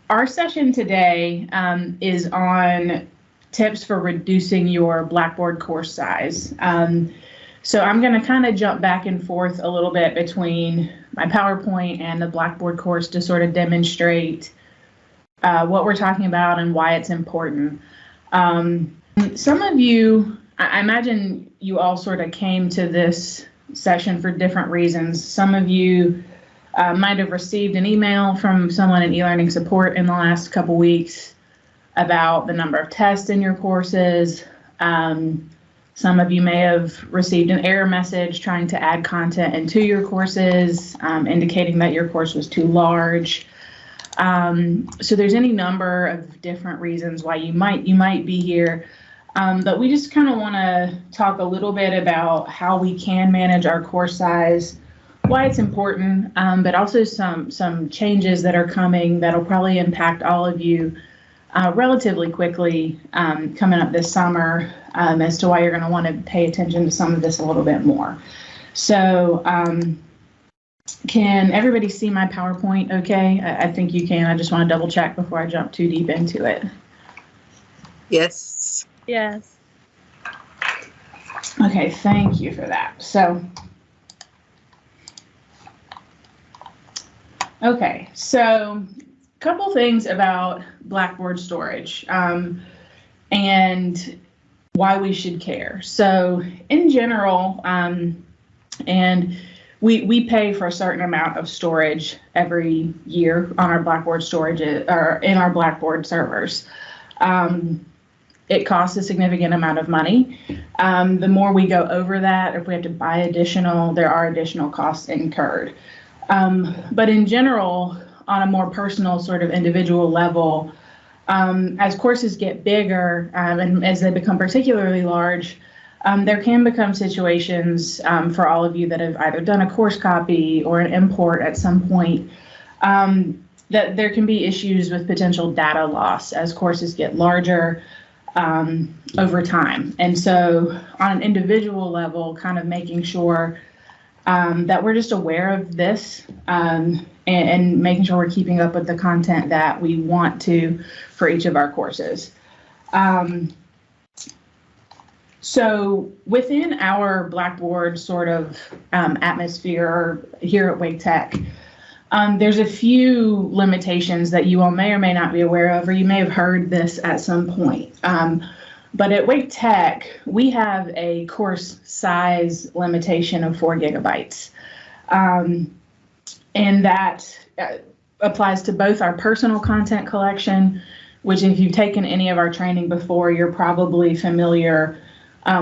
Our session today is on tips for reducing your Blackboard course size. So I'm going to kind of jump back and forth a little bit between my PowerPoint and the Blackboard course to sort of demonstrate what we're talking about and why it's important. Some of you, I imagine you all sort of came to this session for different reasons. Some of you might have received an email from someone in e-learning support in the last couple weeks about the number of tests in your courses. Some of you may have received an error message trying to add content into your courses, indicating that your course was too large. So there's any number of different reasons why you might be here. But we just kind of want to talk a little bit about how we can manage our course size, why it's important, but also some changes that are coming that'll probably impact all of you relatively quickly coming up this summer, as to why you're going to want to pay attention to some of this a little bit more. So can everybody see my PowerPoint okay? I think you can. I just want to double check before I jump too deep into it. Yes. Yes. Okay, thank you for that. So, okay, so a couple things about Blackboard Storage and why we should care. So in general, and we pay for a certain amount of storage every year on our Blackboard storage or in our Blackboard servers. It costs a significant amount of money. The more we go over that, if we have to buy additional, there are additional costs incurred. But in general, on a more personal sort of individual level, as courses get bigger and as they become particularly large, there can become situations for all of you that have either done a course copy or an import at some point, that there can be issues with potential data loss as courses get larger over time. And so on an individual level, kind of making sure that we're just aware of this and making sure we're keeping up with the content that we want to for each of our courses. So within our Blackboard sort of atmosphere here at Wake Tech, there's a few limitations that you all may or may not be aware of, or you may have heard this at some point. But at Wake Tech, we have a course size limitation of 4 gigabytes. And that applies to both our personal content collection, which if you've taken any of our training before, you're probably familiar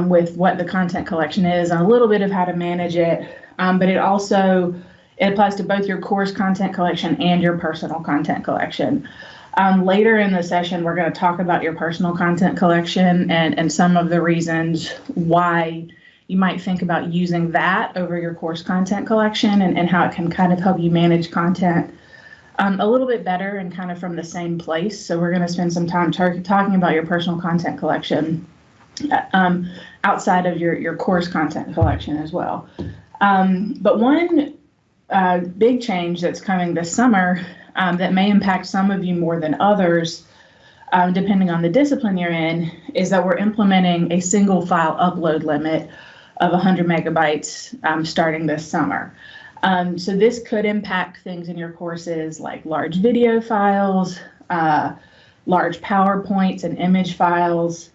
with what the content collection is and a little bit of how to manage it. But it applies to both your course content collection and your personal content collection. Later in the session, we're going to talk about your personal content collection and some of the reasons why you might think about using that over your course content collection and how it can kind of help you manage content a little bit better and kind of from the same place. So we're going to spend some time talking about your personal content collection outside of your course content collection as well. But one big change that's coming this summer that may impact some of you more than others, depending on the discipline you're in, is that we're implementing a single file upload limit of 100 megabytes starting this summer. So this could impact things in your courses like large video files, large PowerPoints and image files,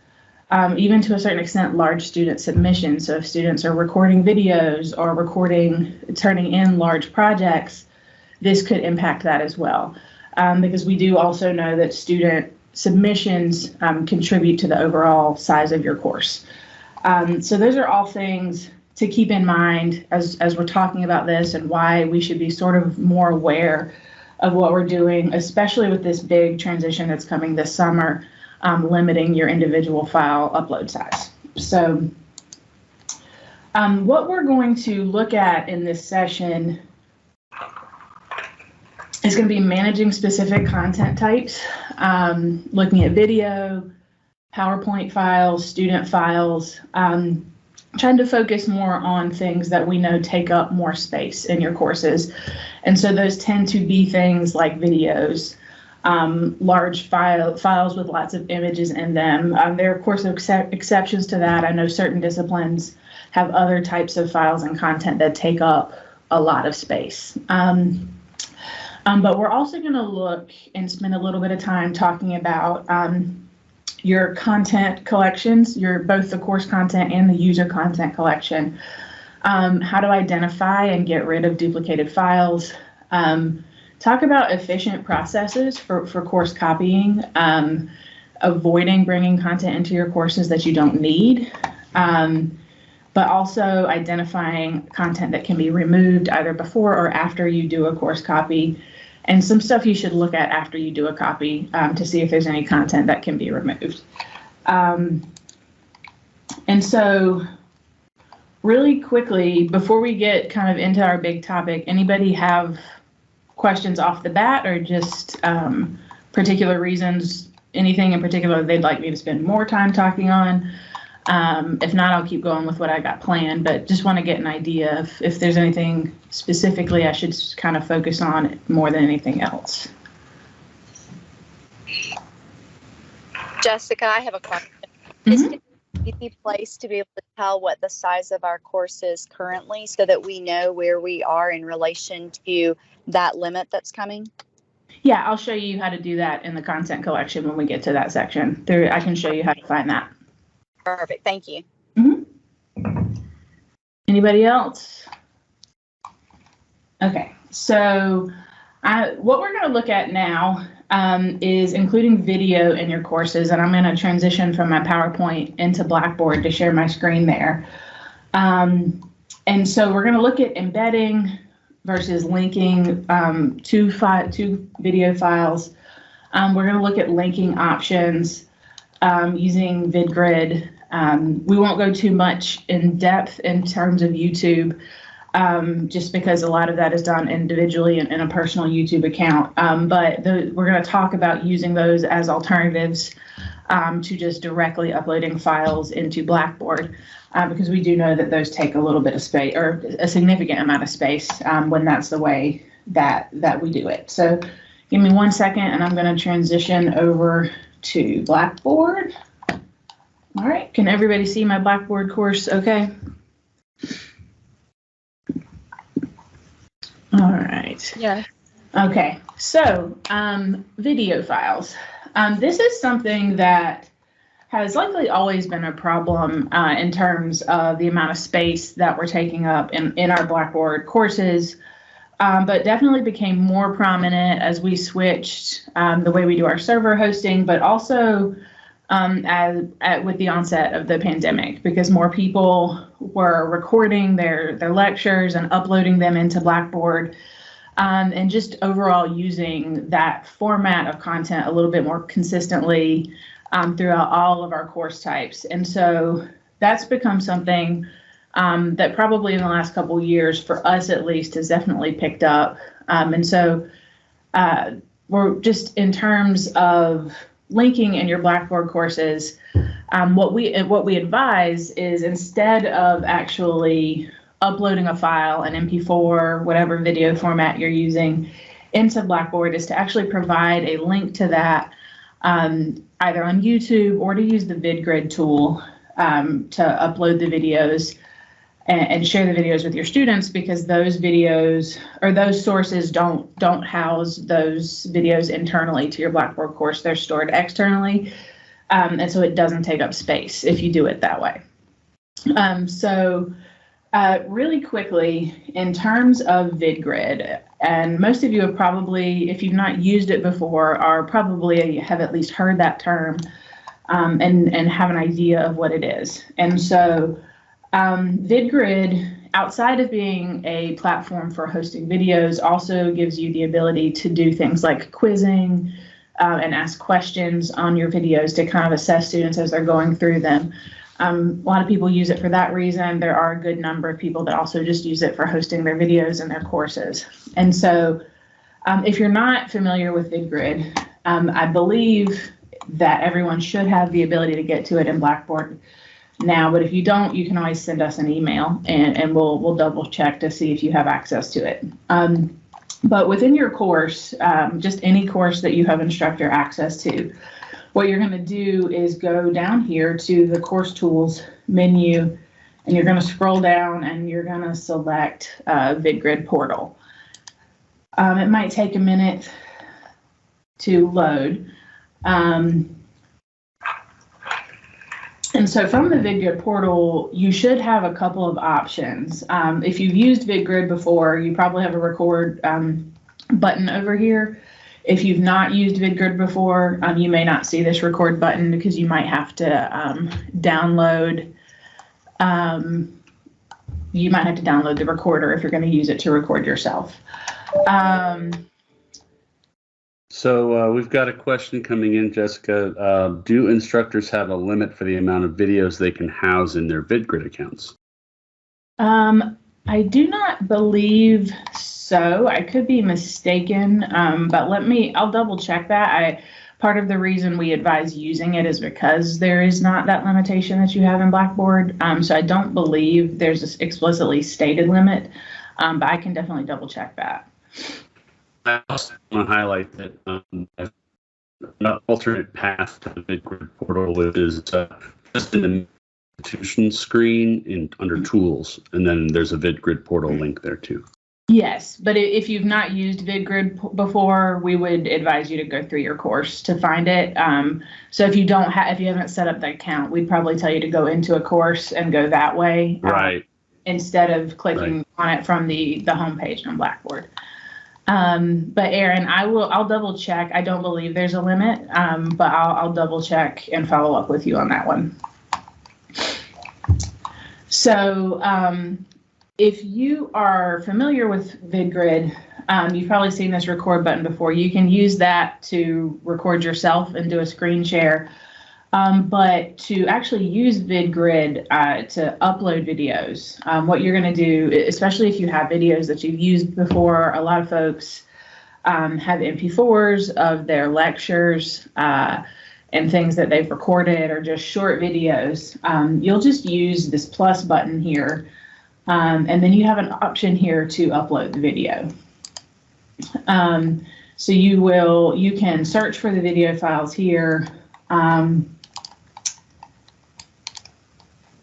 even to a certain extent, large student submissions. So if students are recording videos or turning in large projects, this could impact that as well. Because we do also know that student submissions contribute to the overall size of your course. So those are all things to keep in mind as we're talking about this and why we should be sort of more aware of what we're doing, especially with this big transition that's coming this summer, limiting your individual file upload size. So what we're going to look at in this session is going to be managing specific content types, looking at video, PowerPoint files, student files, trying to focus more on things that we know take up more space in your courses. And so those tend to be things like videos, large files with lots of images in them. There are, of course, exceptions to that. I know certain disciplines have other types of files and content that take up a lot of space. But we're also going to look and spend a little bit of time talking about your content collections, both the course content and the user content collection, how to identify and get rid of duplicated files, talk about efficient processes for course copying, avoiding bringing content into your courses that you don't need, but also identifying content that can be removed either before or after you do a course copy, and some stuff you should look at after you do a copy to see if there's any content that can be removed. And so really quickly, before we get kind of into our big topic, anybody have questions off the bat, or just particular reasons, anything in particular they'd like me to spend more time talking on? If not, I'll keep going with what I got planned, but just want to get an idea of if there's anything specifically I should kind of focus on more than anything else. Jessica, I have a question. Is it an easy place to be able to tell what the size of our course is currently so that we know where we are in relation to that limit that's coming? Yeah, I'll show you how to do that in the content collection when we get to that section. I can show you how to find that. Perfect. Thank you. Anybody else? Okay, so what we're going to look at now is including video in your courses, and I'm going to transition from my PowerPoint into Blackboard to share my screen there. And so we're going to look at embedding versus linking two video files. We're going to look at linking options using VidGrid. We won't go too much in depth in terms of YouTube, just because a lot of that is done individually in a personal YouTube account. But we're going to talk about using those as alternatives to just directly uploading files into Blackboard, because we do know that those take a little bit of space, or a significant amount of space, when that's the way that we do it. So give me 1 second, and I'm going to transition over to Blackboard. All right, can everybody see my Blackboard course okay? All right. Yeah. Okay, so video files. This is something that has likely always been a problem in terms of the amount of space that we're taking up in our Blackboard courses, but definitely became more prominent as we switched the way we do our server hosting, but also with the onset of the pandemic, because more people were recording their lectures and uploading them into Blackboard, and just overall using that format of content a little bit more consistently throughout all of our course types. And so that's become something that probably in the last couple of years, for us at least, has definitely picked up. And so we're just, in terms of linking in your Blackboard courses, what we advise is, instead of actually uploading a file, an MP4, whatever video format you're using, into Blackboard, is to actually provide a link to that either on YouTube, or to use the VidGrid tool to upload the videos and share the videos with your students, because those videos, or those sources, don't house those videos internally to your Blackboard course. They're stored externally, and so it doesn't take up space if you do it that way. Really quickly, in terms of VidGrid, and most of you have probably, if you've not used it before, have at least heard that term and have an idea of what it is. And so VidGrid, outside of being a platform for hosting videos, also gives you the ability to do things like quizzing and ask questions on your videos to kind of assess students as they're going through them. A lot of people use it for that reason. There are a good number of people that also just use it for hosting their videos and their courses. And so if you're not familiar with VidGrid, I believe that everyone should have the ability to get to it in Blackboard now, but if you don't, you can always send us an email, and we'll double check to see if you have access to it. But within your course, just any course that you have instructor access to, what you're going to do is go down here to the course tools menu, and you're going to scroll down and you're going to select VidGrid portal. It might take a minute to load. And so from the VidGrid portal, you should have a couple of options. If you've used VidGrid before, you probably have a record button over here. If you've not used VidGrid before, you may not see this record button because you might have to download. You might have to download the recorder if you're going to use it to record yourself. So we've got a question coming in, Jessica. Do instructors have a limit for the amount of videos they can house in their VidGrid accounts? I do not believe so. I could be mistaken, but I'll double check that. Part of the reason we advise using it is because there is not that limitation that you have in Blackboard. So I don't believe there's an explicitly stated limit, but I can definitely double check that. I also want to highlight that an alternate path to the VidGrid portal is just in the institution screen under tools, and then there's a VidGrid portal link there too. Yes, but if you've not used VidGrid before, we would advise you to go through your course to find it. So if you haven't set up the account, we'd probably tell you to go into a course and go that way, right? Instead of clicking on it from the homepage on Blackboard. But Aaron, I'll double check. I don't believe there's a limit, but I'll double check and follow up with you on that one. So if you are familiar with VidGrid, you've probably seen this record button before. You can use that to record yourself and do a screen share. But to actually use VidGrid to upload videos, what you're going to do, especially if you have videos that you've used before, a lot of folks have MP4s of their lectures and things that they've recorded, or just short videos. You'll just use this plus button here, and then you have an option here to upload the video. So you can search for the video files here.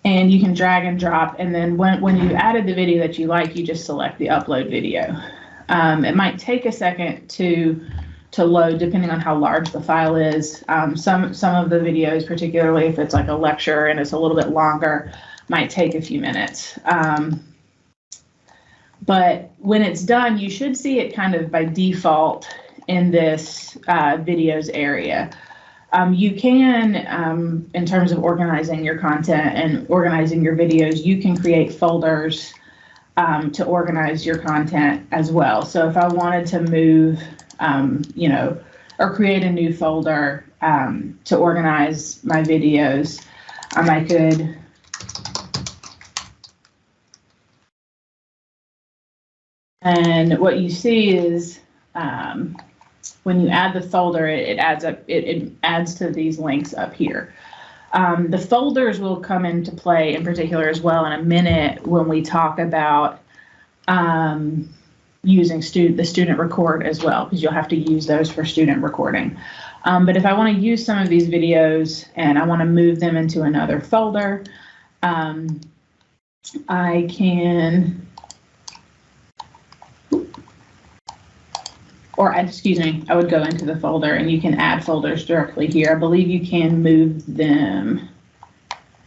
And you can drag and drop, and then when you added the video that you like, you just select the upload video. It might take a second to load depending on how large the file is. Some of the videos, particularly if it's like a lecture and it's a little bit longer, might take a few minutes. But when it's done, you should see it kind of by default in this videos area. You can, in terms of organizing your content and organizing your videos, you can create folders to organize your content as well. So if I wanted to move, or create a new folder to organize my videos, I could and what you see is when you add the folder, it adds to these links up here. The folders will come into play in particular as well in a minute when we talk about using the student record as well, because you'll have to use those for student recording. But if I want to use some of these videos and I want to move them into another folder, I can, I would go into the folder, and you can add folders directly here. I believe you can move them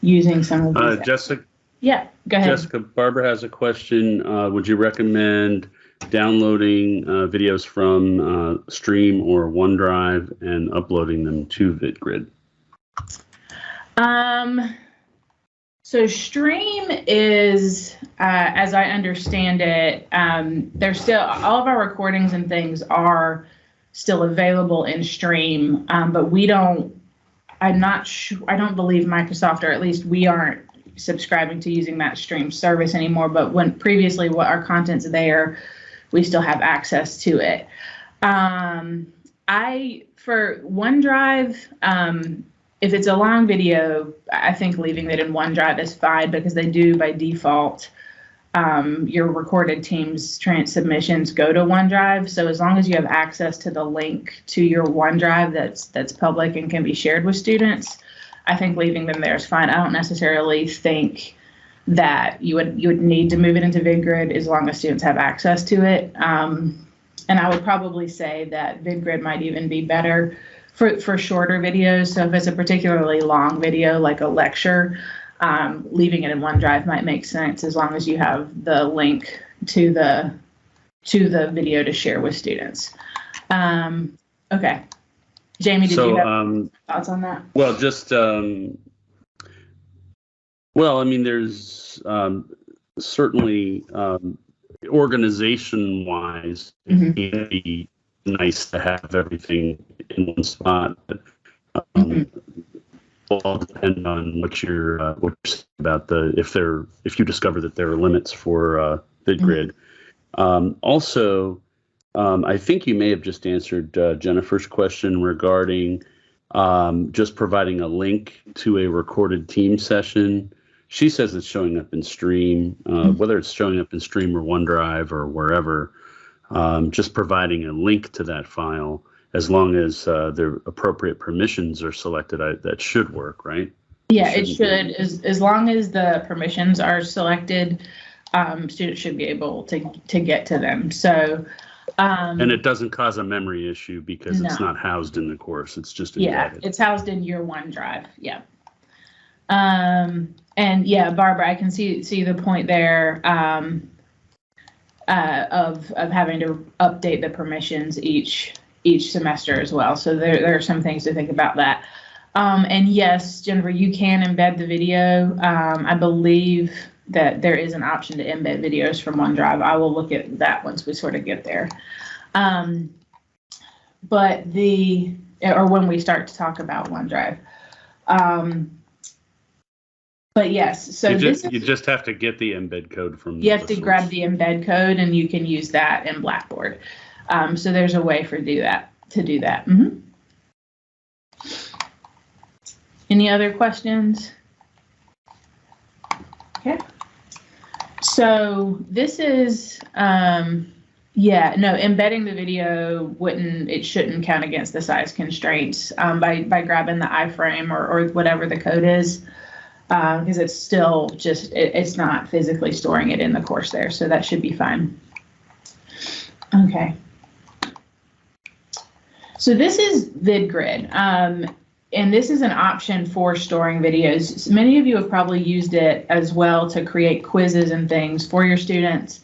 using some of these. Jessica? Yeah, go ahead. Jessica, Barbara has a question. Would you recommend downloading videos from Stream or OneDrive and uploading them to VidGrid? So Stream is, as I understand it, there's still, all of our recordings and things are still available in Stream, but I don't believe Microsoft, or at least we aren't subscribing to using that Stream service anymore, but when previously what our content's there, we still have access to it. For OneDrive, if it's a long video, I think leaving it in OneDrive is fine, because they do by default your recorded Teams submissions go to OneDrive. So as long as you have access to the link to your OneDrive that's public and can be shared with students, I think leaving them there is fine. I don't necessarily think that you would need to move it into VidGrid as long as students have access to it. And I would probably say that VidGrid might even be better for shorter videos. So if it's a particularly long video, like a lecture, leaving it in OneDrive might make sense as long as you have the link to the video to share with students. Okay. Jamie, did you have thoughts on that? Well, just, well, I mean, there's certainly organization-wise, it can be nice to have everything in one spot. But, all depend on what you're saying about if you discover that there are limits for VidGrid. Also, I think you may have just answered Jennifer's question regarding just providing a link to a recorded team session. She says it's showing up in Stream, whether it's showing up in Stream or OneDrive or wherever, just providing a link to that file, as long as the appropriate permissions are selected, that should work, right? Yeah, it should. As long as the permissions are selected, students should be able to get to them. So, and it doesn't cause a memory issue because it's not housed in the course. It's just embedded. It's housed in your OneDrive. Yeah. And yeah, Barbara, I can see the point there of having to update the permissions each semester as well. So there are some things to think about that. And yes, Jennifer, you can embed the video. I believe that there is an option to embed videos from OneDrive. I will look at that once we sort of get there. But when we start to talk about OneDrive. But yes, so you just have to get the embed code from. You have to grab the embed code, and you can use that in Blackboard. So there's a way to do that. Any other questions? Okay. So this is, embedding the video shouldn't count against the size constraints by grabbing the iframe or whatever the code is. Because it's still it's not physically storing it in the course there, so that should be fine. Okay. So this is VidGrid, and this is an option for storing videos. So many of you have probably used it as well to create quizzes and things for your students.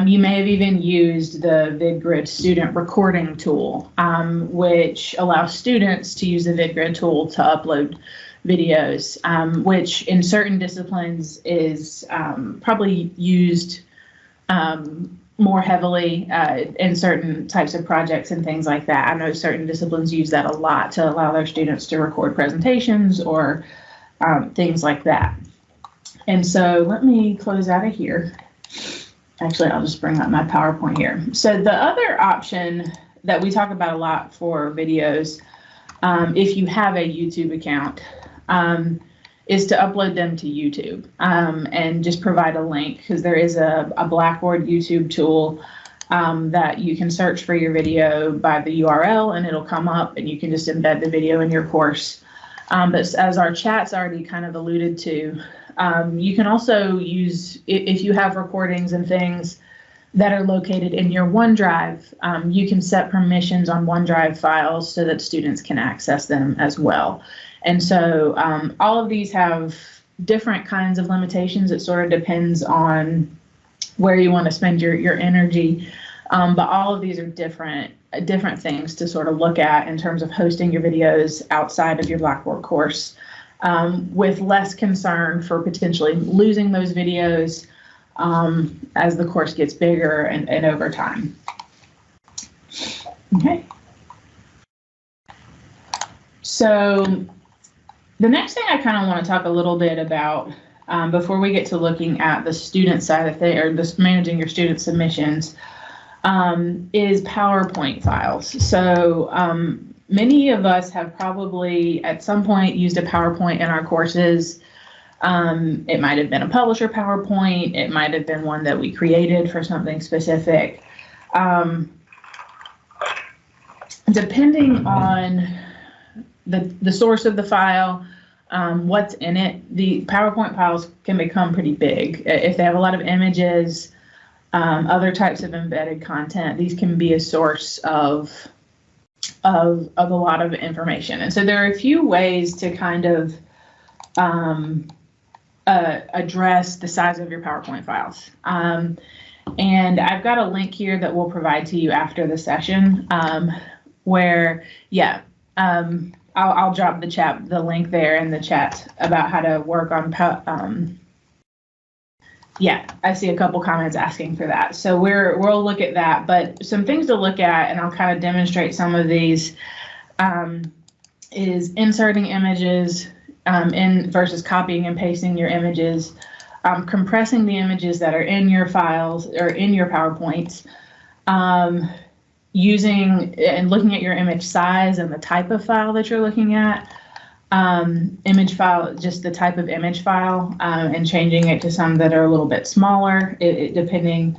You may have even used the VidGrid student recording tool, which allows students to use the VidGrid tool to upload videos, which in certain disciplines is probably used more heavily in certain types of projects and things like that. I know certain disciplines use that a lot to allow their students to record presentations or things like that. And so let me close out of here. Actually, I'll just bring up my PowerPoint here. So the other option that we talk about a lot for videos, if you have a YouTube account, is to upload them to YouTube and just provide a link, because there is a Blackboard YouTube tool that you can search for your video by the URL and it'll come up and you can just embed the video in your course. But as our chat's already kind of alluded to, you can also use, if you have recordings and things that are located in your OneDrive, you can set permissions on OneDrive files so that students can access them as well. And so all of these have different kinds of limitations. It sort of depends on where you want to spend your energy. But all of these are different things to sort of look at in terms of hosting your videos outside of your Blackboard course, with less concern for potentially losing those videos as the course gets bigger and over time. Okay. So the next thing I kind of want to talk a little bit about before we get to looking at the student side of things, or just managing your student submissions, is PowerPoint files. So many of us have probably at some point used a PowerPoint in our courses. It might have been a publisher PowerPoint. It might have been one that we created for something specific. Depending on the source of the file, what's in it, the PowerPoint files can become pretty big. If they have a lot of images, other types of embedded content, these can be a source of a lot of information. And so there are a few ways to kind of address the size of your PowerPoint files. And I've got a link here that we'll provide to you after the session where, yeah, I'll drop the link there in the chat about how to work on, yeah, I see a couple comments asking for that. So we'll look at that, but some things to look at, and I'll kind of demonstrate some of these, is inserting images in versus copying and pasting your images, compressing the images that are in your files or in your PowerPoints, using and looking at your image size and the type of file that you're looking at, image file, just the type of image file, and changing it to some that are a little bit smaller, depending.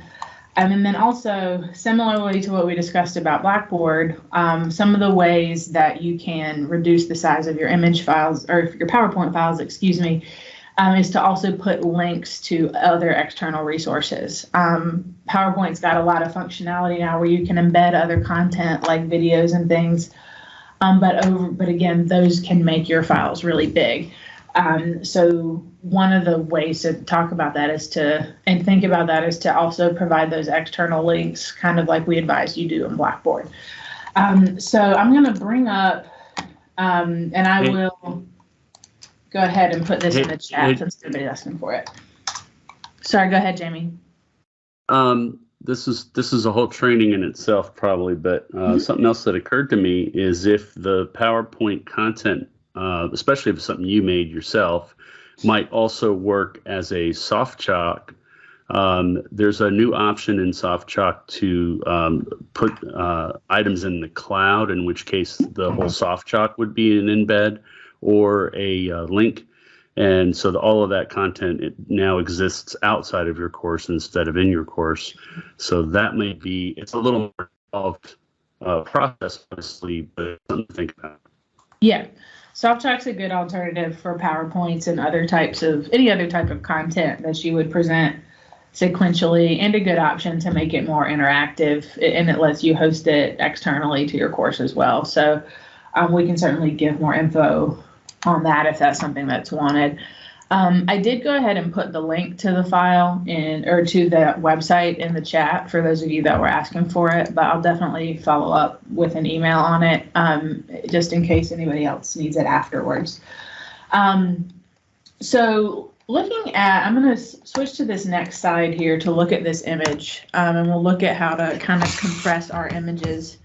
And then also, similarly to what we discussed about Blackboard, some of the ways that you can reduce the size of your image files, or your PowerPoint files, excuse me, is to also put links to other external resources. PowerPoint's got a lot of functionality now where you can embed other content like videos and things, but again, those can make your files really big. So one of the ways to talk about that is and think about that is to also provide those external links, kind of like we advise you do in Blackboard. So I'm going to bring up, and I will go ahead and put this in the chat since nobody's asking for it. Sorry, go ahead, Jamie. This is a whole training in itself, probably, but something else that occurred to me is if the PowerPoint content, especially if it's something you made yourself, might also work as a soft chalk. There's a new option in soft chalk to put items in the cloud, in which case the whole soft chalk would be an embed or a link. And so all of that content, it now exists outside of your course instead of in your course. So that may be, it's a little more involved process, obviously, but something to think about. Yeah, SoftChalk's a good alternative for PowerPoints and any other type of content that you would present sequentially, and a good option to make it more interactive, and it lets you host it externally to your course as well. So we can certainly give more info on that if that's something that's wanted. I did go ahead and put the link to the file or to the website in the chat for those of you that were asking for it, but I'll definitely follow up with an email on it just in case anybody else needs it afterwards. So looking at, I'm going to switch to this next slide here to look at this image, and we'll look at how to kind of compress our images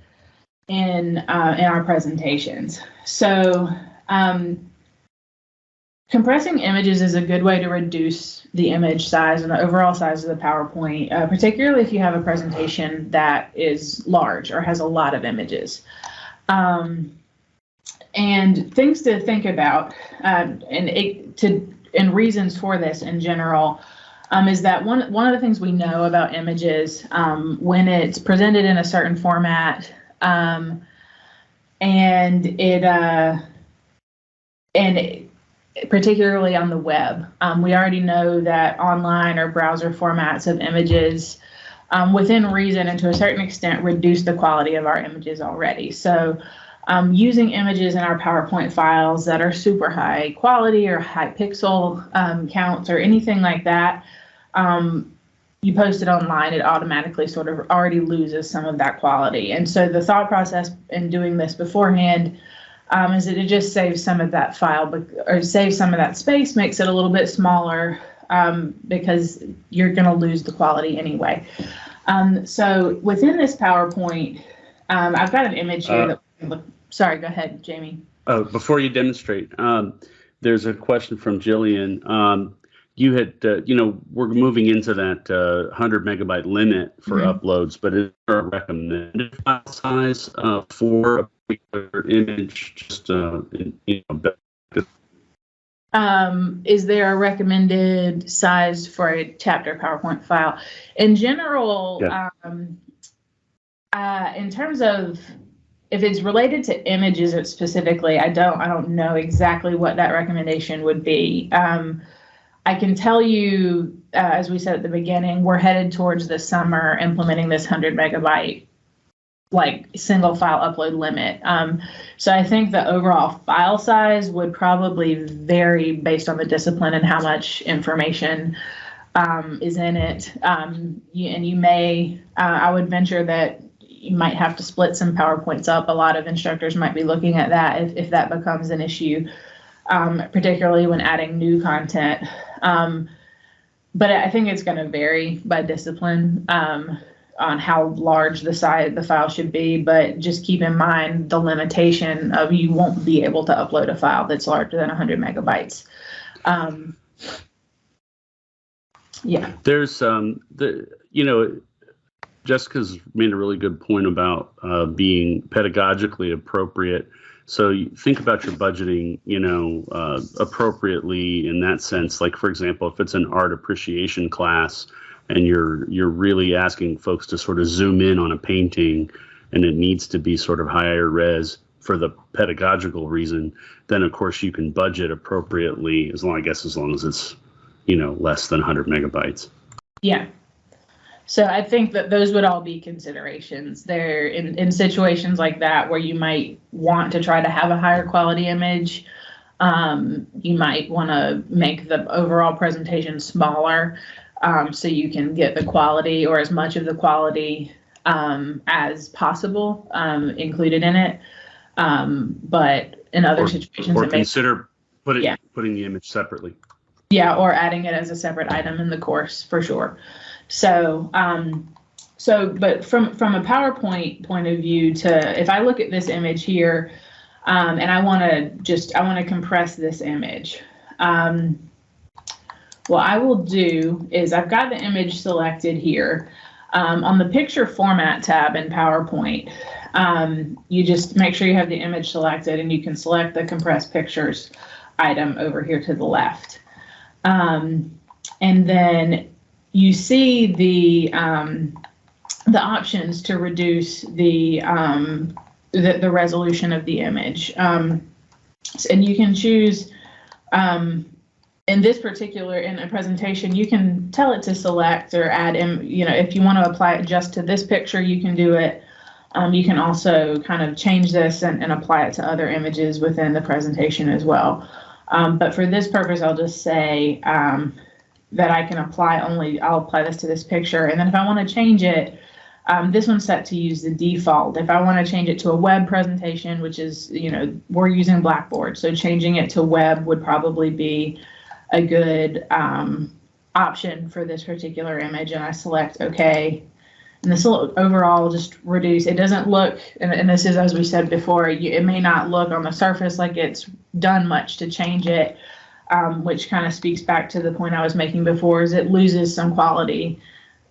in our presentations. So compressing images is a good way to reduce the image size and the overall size of the PowerPoint, particularly if you have a presentation that is large or has a lot of images. And things to think about, and reasons for this in general, is that one of the things we know about images when it's presented in a certain format, particularly on the web. We already know that online or browser formats of images, within reason and to a certain extent, reduce the quality of our images already. So using images in our PowerPoint files that are super high quality or high pixel counts or anything like that, you post it online, it automatically sort of already loses some of that quality. And so the thought process in doing this beforehand is that it just saves some of that file, or saves some of that space, makes it a little bit smaller because you're going to lose the quality anyway. So within this PowerPoint, I've got an image here sorry, go ahead, Jamie. Oh, before you demonstrate, there's a question from Jillian. You had, we're moving into that 100 megabyte limit for uploads, but is there a recommended file size for a particular image? Just, Is there a recommended size for a chapter PowerPoint file? In general, Yeah. In terms of if it's related to images specifically, I don't know exactly what that recommendation would be. I can tell you, as we said at the beginning, we're headed towards this summer implementing this 100 megabyte like single file upload limit. So I think the overall file size would probably vary based on the discipline and how much information is in it. And you may, I would venture that you might have to split some PowerPoints up. A lot of instructors might be looking at that if that becomes an issue, particularly when adding new content. But I think it's going to vary by discipline on how large the file should be. But just keep in mind the limitation of you won't be able to upload a file that's larger than 100 megabytes. Yeah. There's Jessica's made a really good point about being pedagogically appropriate. So you think about your budgeting, appropriately in that sense. Like, for example, if it's an art appreciation class and you're really asking folks to sort of zoom in on a painting and it needs to be sort of higher res for the pedagogical reason, then of course you can budget appropriately as long as it's, less than 100 megabytes. Yeah. So I think that those would all be considerations there in situations like that where you might want to try to have a higher quality image. You might want to make the overall presentation smaller so you can get the quality or as much of the quality as possible included in it. But in other situations, or consider putting the image separately. Yeah, or adding it as a separate item in the course for sure. So, but from a PowerPoint point of view, if I look at this image here, and I want to compress this image. What I will do is I've got the image selected here. On the picture format tab in PowerPoint, you just make sure you have the image selected and you can select the compressed pictures item over here to the left. And then you see the options to reduce the resolution of the image, and you can choose. In this particular in a presentation, you can tell it to select or add in. If you want to apply it just to this picture, you can do it. You can also kind of change this and apply it to other images within the presentation as well. But for this purpose, I'll just say that I can I'll apply this to this picture. And then if I want to change it, this one's set to use the default. If I want to change it to a web presentation, which is, we're using Blackboard. So changing it to web would probably be a good option for this particular image. And I select OK. And this will overall just reduce. It doesn't look, and this is, as we said before, it may not look on the surface like it's done much to change it, which kind of speaks back to the point I was making before, is it loses some quality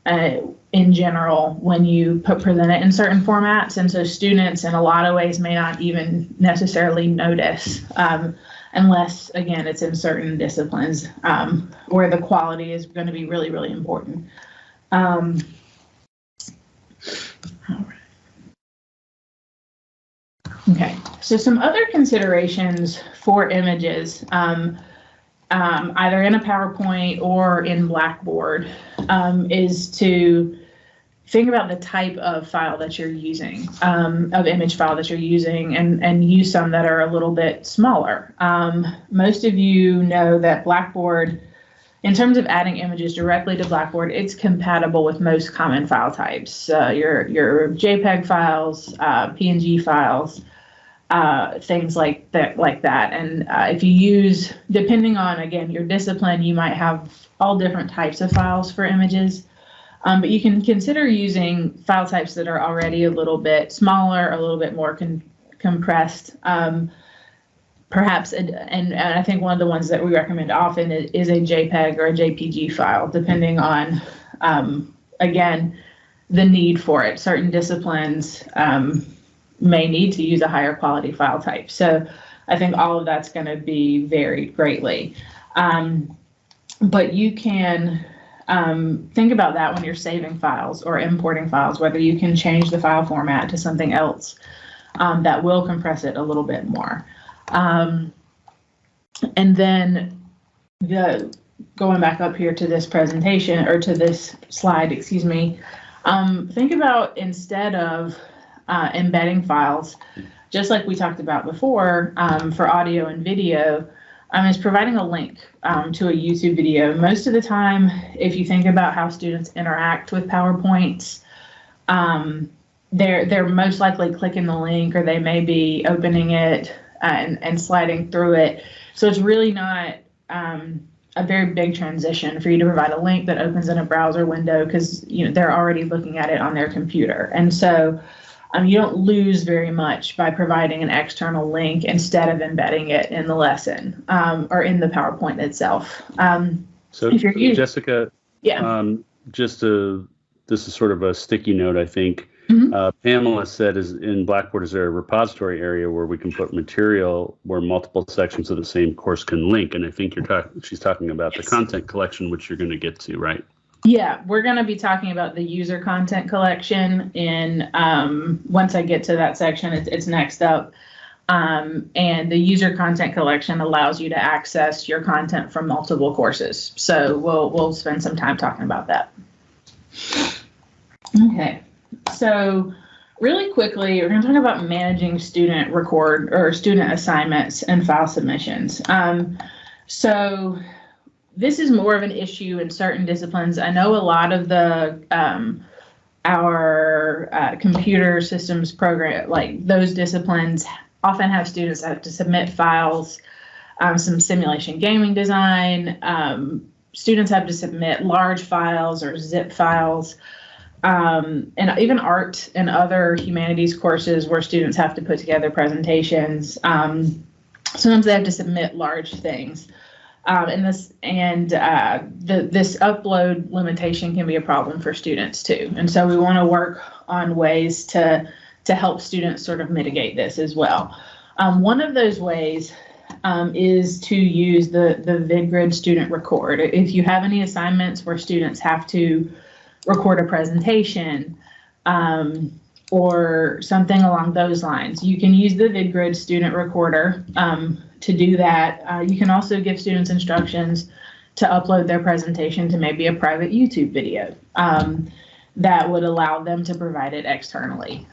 in general when you present it in certain formats. And so students in a lot of ways may not even necessarily notice unless, again, it's in certain disciplines where the quality is going to be really, really important. Okay, so some other considerations for images, either in a PowerPoint or in Blackboard, is to think about the type of file that you're using, of image file that you're using, and use some that are a little bit smaller. Most of you know that Blackboard, in terms of adding images directly to Blackboard, it's compatible with most common file types. Your JPEG files, PNG files, things like that. And if you use, depending on, again, your discipline, you might have all different types of files for images. But you can consider using file types that are already a little bit smaller, a little bit more compressed. Perhaps, and I think one of the ones that we recommend often is a JPEG or a JPG file, depending on, again, the need for it. Certain disciplines may need to use a higher quality file type. So I think all of that's going to be varied greatly. But you can think about that when you're saving files or importing files, whether you can change the file format to something else that will compress it a little bit more. And then going back up here to this presentation, or to this slide, excuse me, think about, instead of embedding files, just like we talked about before, for audio and video, is providing a link to a YouTube video. Most of the time, if you think about how students interact with PowerPoints, they're most likely clicking the link, or they may be opening it and sliding through it. So it's really not a very big transition for you to provide a link that opens in a browser window, because they're already looking at it on their computer. And so you don't lose very much by providing an external link instead of embedding it in the lesson or in the PowerPoint itself. So if you're using, Jessica, this is sort of a sticky note, I think. Pamela said, in Blackboard, is there a repository area where we can put material where multiple sections of the same course can link? And I think she's talking about the content collection, which you're going to get to, right? Yeah, we're going to be talking about the user content collection in once I get to that section. It's next up. And the user content collection allows you to access your content from multiple courses. So we'll spend some time talking about that. Okay. So really quickly, we're going to talk about managing student student assignments and file submissions. So this is more of an issue in certain disciplines. I know a lot of our computer systems program, like those disciplines, often have students that have to submit files, some simulation gaming design. Students have to submit large files or zip files. And even art and other humanities courses where students have to put together presentations. Sometimes they have to submit large things. This upload limitation can be a problem for students too. And so we want to work on ways to help students sort of mitigate this as well. One of those ways is to use the VidGrid student record. If you have any assignments where students have to record a presentation or something along those lines, you can use the VidGrid student recorder to do that. You can also give students instructions to upload their presentation to maybe a private YouTube video that would allow them to provide it externally.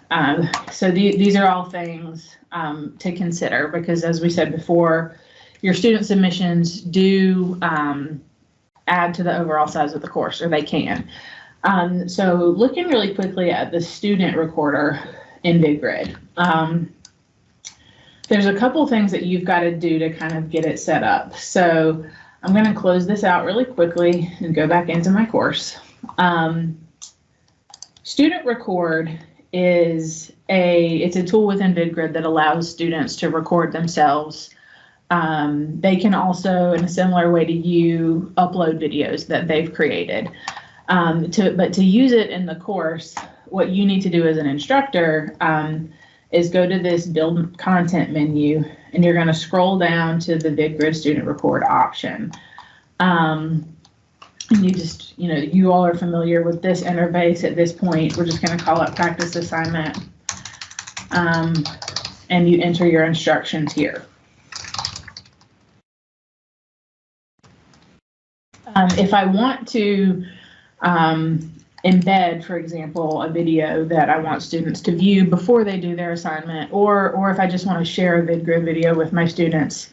So these are all things to consider, because as we said before, your student submissions do add to the overall size of the course, or they can. So looking really quickly at the student recorder in VidGrid, there's a couple things that you've got to do to kind of get it set up. So I'm going to close this out really quickly and go back into my course. Student record is it's a tool within VidGrid that allows students to record themselves. They can also, in a similar way to you, upload videos that they've created. But to use it in the course, what you need to do as an instructor is go to this build content menu, and you're going to scroll down to the VidGrid student record option. And you all are familiar with this interface at this point. We're just going to call it practice assignment, and you enter your instructions here. If I want to embed, for example, a video that I want students to view before they do their assignment, or if I just want to share a VidGrid video with my students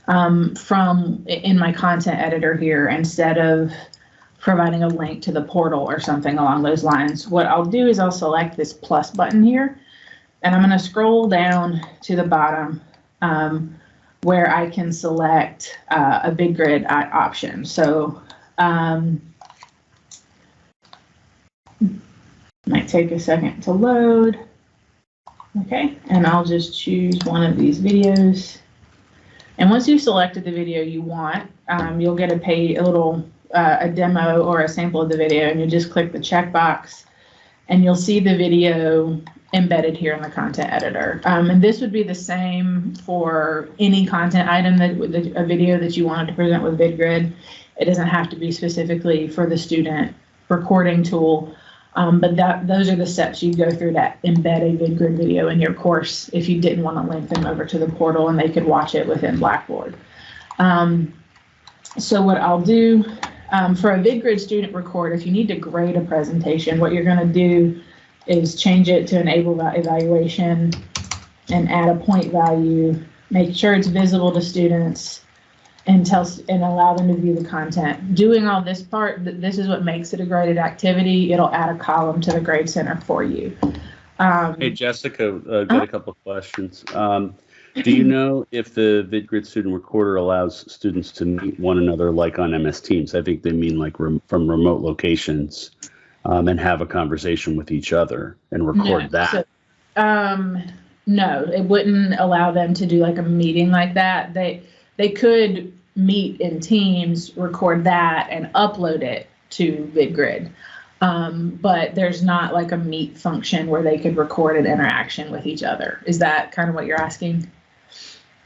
in my content editor here, instead of providing a link to the portal or something along those lines, what I'll do is I'll select this plus button here, and I'm going to scroll down to the bottom where I can select a VidGrid option. So might take a second to load. Okay, and I'll just choose one of these videos. And once you've selected the video you want, you'll get a demo or a sample of the video, and you just click the checkbox, and you'll see the video embedded here in the content editor. And this would be the same for any content item a video that you wanted to present with VidGrid. It doesn't have to be specifically for the student recording tool, but those are the steps you go through to embed a VidGrid video in your course if you didn't want to link them over to the portal and they could watch it within Blackboard. So what I'll do for a VidGrid student record, if you need to grade a presentation, what you're going to do is change it to enable evaluation and add a point value, make sure it's visible to students, and allow them to view the content. Doing all this part, this is what makes it a graded activity. It'll add a column to the grade center for you. Hey, Jessica, got a couple of questions. Do you know if the VidGrid student recorder allows students to meet one another like on MS Teams? I think they mean like from remote locations and have a conversation with each other and record that. So, no, it wouldn't allow them to do like a meeting like that. They could meet in Teams, record that, and upload it to VidGrid. But there's not like a meet function where they could record an interaction with each other. Is that kind of what you're asking?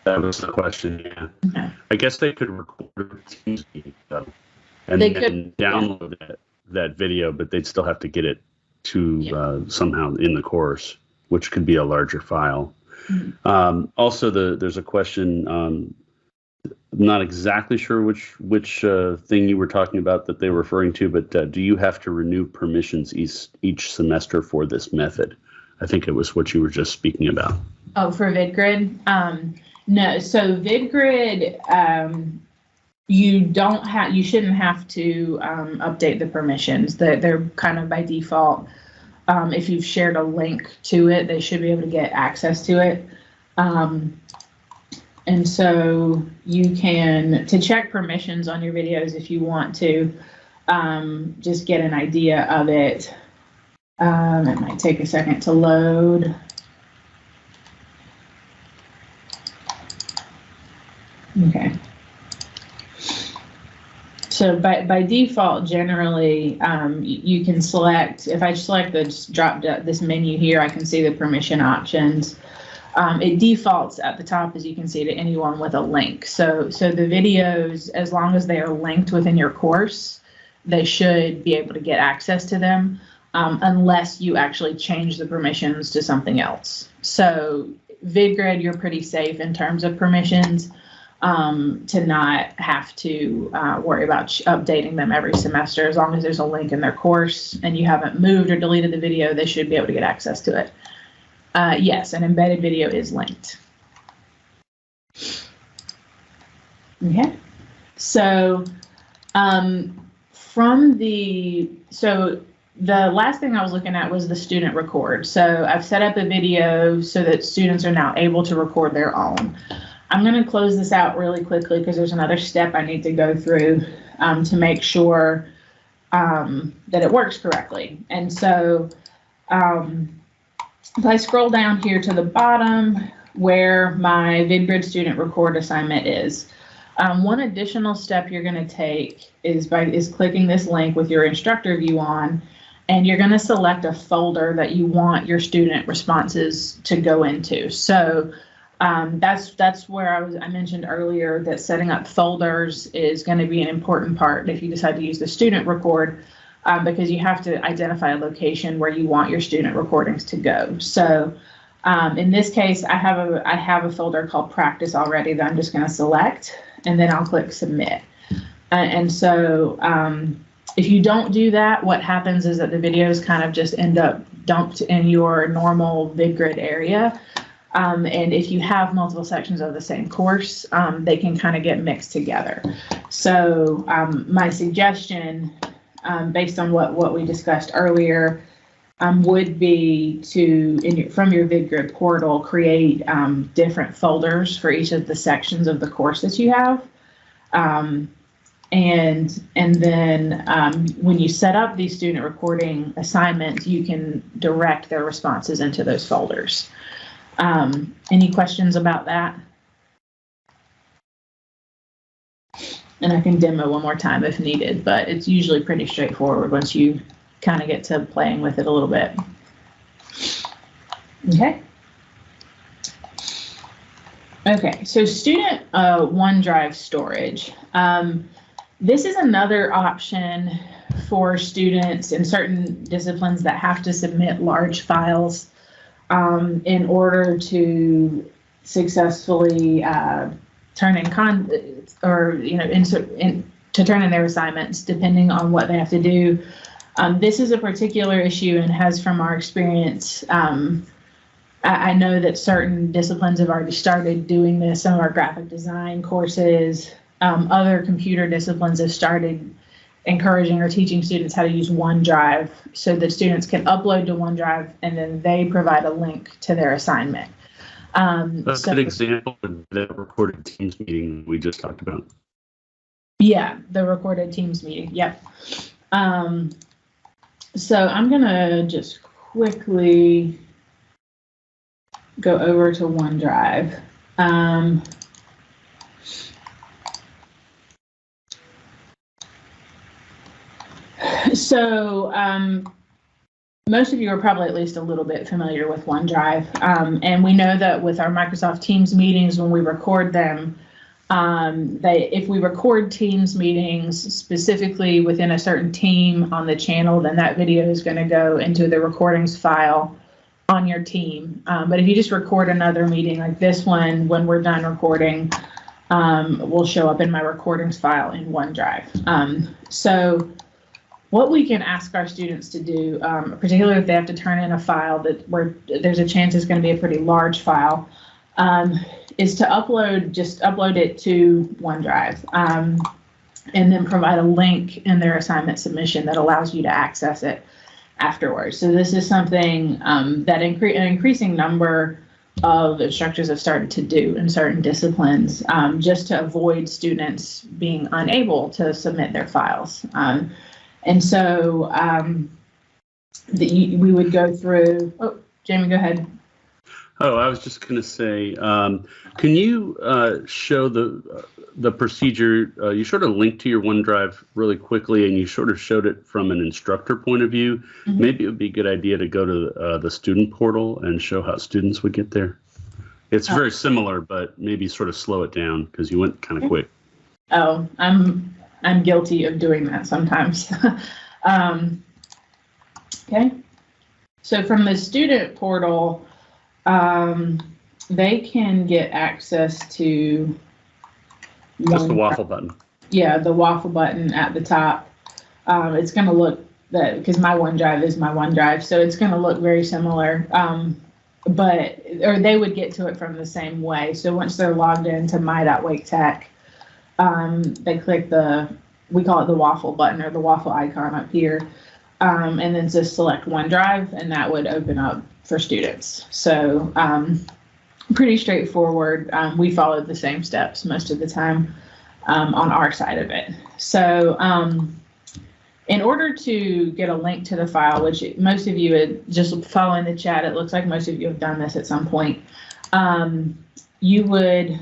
That was the question, yeah. Okay. I guess they could record a Teams meeting though, and then download that video, but they'd still have to get it to somehow in the course, which could be a larger file. Mm-hmm. Also, there's a question. I'm not exactly sure which thing you were talking about that they were referring to, but do you have to renew permissions each semester for this method? I think it was what you were just speaking about. Oh, for VidGrid? No. So VidGrid, you shouldn't have to update the permissions. They're kind of by default. If you've shared a link to it, they should be able to get access to it. And so you can, to check permissions on your videos if you want to, just get an idea of it. It might take a second to load. Okay. So by default, generally, you can select, if I select this menu here, I can see the permission options. It defaults at the top, as you can see, to anyone with a link. So the videos, as long as they are linked within your course, they should be able to get access to them, unless you actually change the permissions to something else. So VidGrid, you're pretty safe in terms of permissions, to not have to worry about updating them every semester. As long as there's a link in their course and you haven't moved or deleted the video, they should be able to get access to it. Yes, an embedded video is linked. Okay, so the last thing I was looking at was the student record. So I've set up a video so that students are now able to record their own. I'm going to close this out really quickly because there's another step I need to go through to make sure that it works correctly. And so if I scroll down here to the bottom where my VidGrid student record assignment is, one additional step you're going to take is clicking this link with your instructor view on, and you're going to select a folder that you want your student responses to go into. So that's where I mentioned earlier that setting up folders is going to be an important part if you decide to use the student record, because you have to identify a location where you want your student recordings to go. So in this case, I have a folder called practice already that I'm just going to select, and then I'll click submit. And so if you don't do that, what happens is that the videos kind of just end up dumped in your normal VidGrid area. And if you have multiple sections of the same course, they can kind of get mixed together. So my suggestion, based on what we discussed earlier, would be to, from your VidGrid portal, create different folders for each of the sections of the course that you have. And then when you set up these student recording assignments, you can direct their responses into those folders. Any questions about that? And I can demo one more time if needed, but it's usually pretty straightforward once you kind of get to playing with it a little bit. Okay. Okay, so student OneDrive storage. This is another option for students in certain disciplines that have to submit large files in order to successfully turn in to turn in their assignments, depending on what they have to do. This is a particular issue and has, from our experience, I know that certain disciplines have already started doing this. Some of our graphic design courses, other computer disciplines have started encouraging or teaching students how to use OneDrive so that students can upload to OneDrive and then they provide a link to their assignment. That's an example of the recorded Teams meeting we just talked about. Yeah, the recorded Teams meeting. Yep. So I'm going to just quickly go over to OneDrive. Most of you are probably at least a little bit familiar with OneDrive. And we know that with our Microsoft Teams meetings, when we record them, if we record Teams meetings specifically within a certain team on the channel, then that video is going to go into the recordings file on your team. But if you just record another meeting like this one, when we're done recording, will show up in my recordings file in OneDrive. So what we can ask our students to do, particularly if they have to turn in a file where there's a chance it's going to be a pretty large file, is to upload it to OneDrive and then provide a link in their assignment submission that allows you to access it afterwards. So this is something that an increasing number of instructors have started to do in certain disciplines, just to avoid students being unable to submit their files. And so we would go through. Oh, Jamie, go ahead. Oh, I was just going to say, can you show the procedure? You sort of linked to your OneDrive really quickly, and you sort of showed it from an instructor point of view. Mm-hmm. Maybe it would be a good idea to go to the student portal and show how students would get there. It's very similar, but maybe sort of slow it down because you went kind of quick. Oh, I'm guilty of doing that sometimes. Okay, so from the student portal, they can get access to just the Waffle button. Yeah, the Waffle button at the top. It's going to look because my OneDrive is my OneDrive, so it's going to look very similar. Or they would get to it from the same way. So once they're logged into my.waketech, they click we call it the Waffle button or the Waffle icon up here, and then just select OneDrive, and that would open up for students. So pretty straightforward. We followed the same steps most of the time on our side of it. So in order to get a link to the file, which most of you had just following the chat, it looks like most of you have done this at some point, you would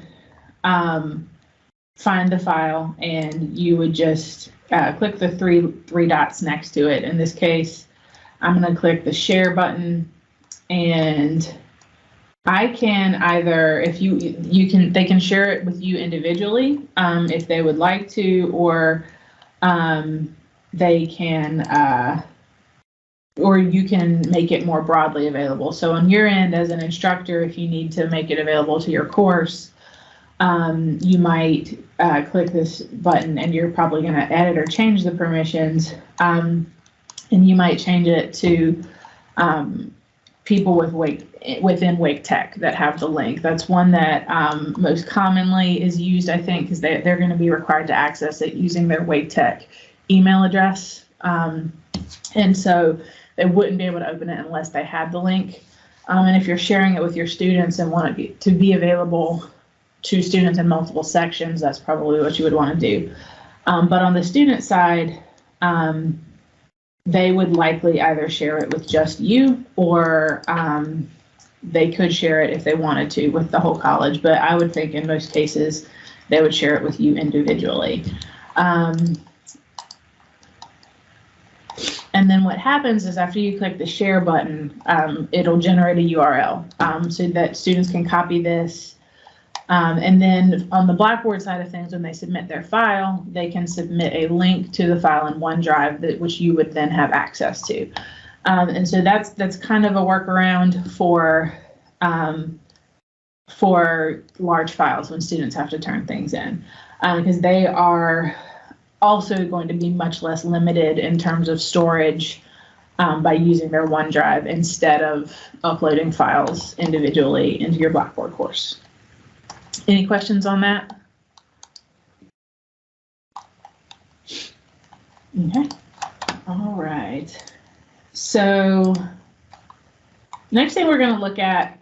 find the file and you would just click the three dots next to it. In this case, I'm going to click the share button, and I can either, if they can share it with you individually if they would like to, or they can, or you can make it more broadly available. So on your end as an instructor, if you need to make it available to your course, you might click this button, and you're probably going to edit or change the permissions, and you might change it to people within WakeTech that have the link. That's one that most commonly is used, I think, because they're going to be required to access it using their WakeTech email address, and so they wouldn't be able to open it unless they had the link. And if you're sharing it with your students and want it to be available to students in multiple sections, that's probably what you would want to do. But on the student side, they would likely either share it with just you, or they could share it if they wanted to with the whole college. But I would think in most cases, they would share it with you individually. And And then what happens is after you click the share button, it'll generate a URL so that students can copy this. And then on the Blackboard side of things, when they submit their file, they can submit a link to the file in OneDrive which you would then have access to. And so that's kind of a workaround for large files when students have to turn things in, because they are also going to be much less limited in terms of storage by using their OneDrive instead of uploading files individually into your Blackboard course. Any questions on that? Okay. All right. So next thing we're going to look at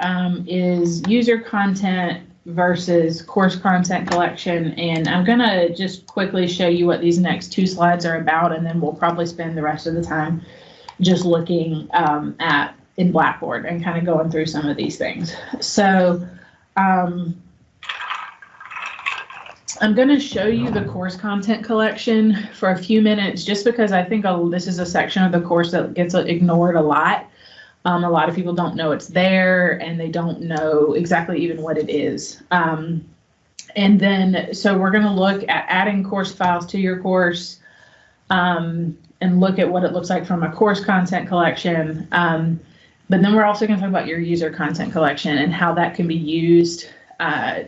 is user content versus course content collection. And I'm going to just quickly show you what these next two slides are about, and then we'll probably spend the rest of the time just looking at in Blackboard and kind of going through some of these things. So I'm going to show you the course content collection for a few minutes, just because I think this is a section of the course that gets ignored a lot. A lot of people don't know it's there, and they don't know exactly even what it is. And then, so we're going to look at adding course files to your course and look at what it looks like from a course content collection. But then we're also going to talk about your user content collection and how that can be used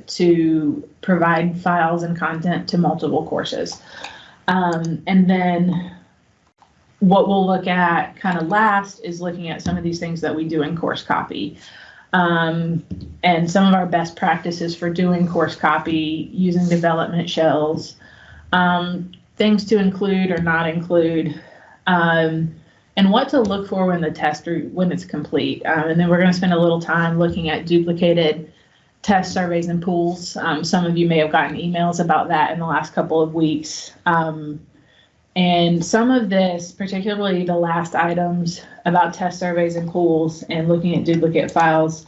to provide files and content to multiple courses. And then what we'll look at kind of last is looking at some of these things that we do in course copy, and some of our best practices for doing course copy using development shells, things to include or not include, and what to look for when the test when it's complete. And then we're going to spend a little time looking at duplicated test surveys and pools. Some of you may have gotten emails about that in the last couple of weeks. And some of this, particularly the last items about test surveys and pools and looking at duplicate files,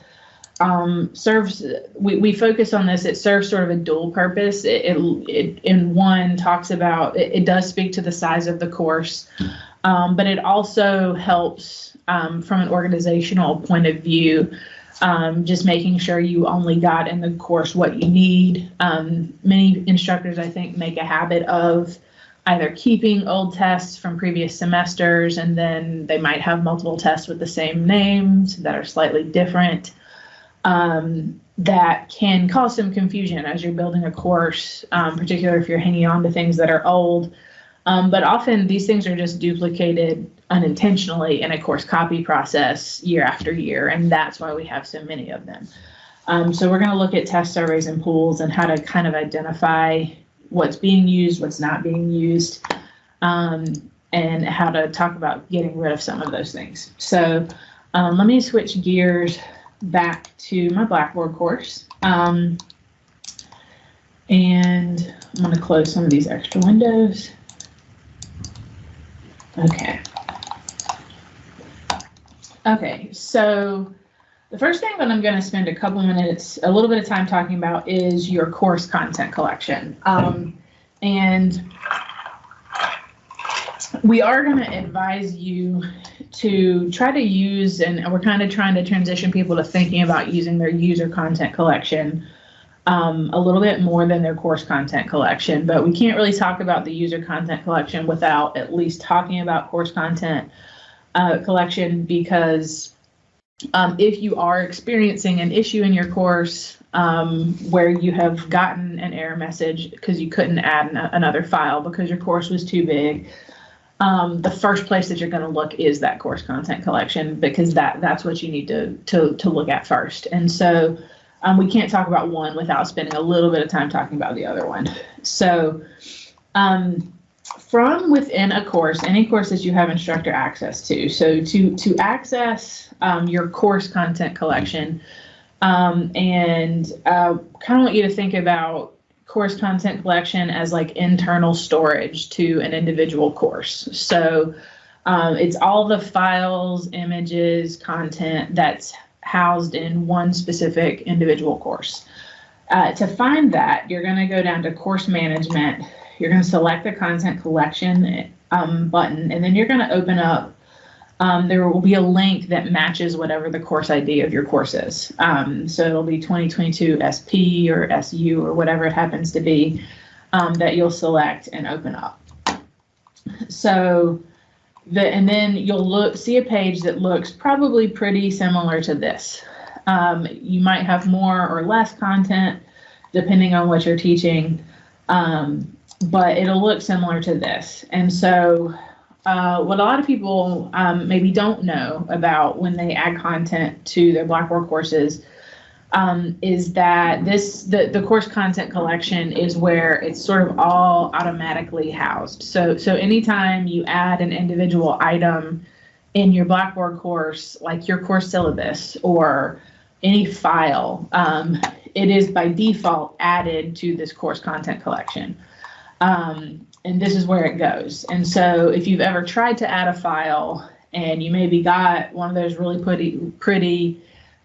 we focus on this. It serves sort of a dual purpose. It in one talks about, it does speak to the size of the course, but it also helps from an organizational point of view, just making sure you only got in the course what you need. Many instructors, I think, make a habit of either keeping old tests from previous semesters, and then they might have multiple tests with the same names that are slightly different. That can cause some confusion as you're building a course, particularly if you're hanging on to things that are old. But often these things are just duplicated unintentionally in a course copy process year after year, and that's why we have so many of them. So we're going to look at test surveys and pools and how to kind of identify what's being used, what's not being used, and how to talk about getting rid of some of those things. So let me switch gears back to my Blackboard course. And I'm going to close some of these extra windows. Okay, so the first thing that I'm going to spend a little bit of time talking about is your course content collection. And we are going to advise you to try to use, and we're kind of trying to transition people to thinking about using their user content collection a little bit more than their course content collection. But we can't really talk about the user content collection without at least talking about course content collection, because if you are experiencing an issue in your course where you have gotten an error message because you couldn't add another file because your course was too big, the first place that you're going to look is that course content collection, because that's what you need to look at first. And so we can't talk about one without spending a little bit of time talking about the other one. So from within a course, any course that you have instructor access to. So to access your course content collection, and kind of want you to think about course content collection as like internal storage to an individual course. So it's all the files, images, content that's housed in one specific individual course. To find that, you're going to go down to course management. You're going to select the content collection button, and then you're going to open up there will be a link that matches whatever the course ID of your course is. So it'll be 2022 SP or SU or whatever it happens to be, that you'll select and open up. So and then you'll see a page that looks probably pretty similar to this. You might have more or less content depending on what you're teaching, but it'll look similar to this. And so what a lot of people maybe don't know about when they add content to their Blackboard courses is that the course content collection is where it's sort of all automatically housed. So anytime you add an individual item in your Blackboard course, like your course syllabus or any file, it is by default added to this course content collection. And this is where it goes. And so if you've ever tried to add a file and you maybe got one of those really pretty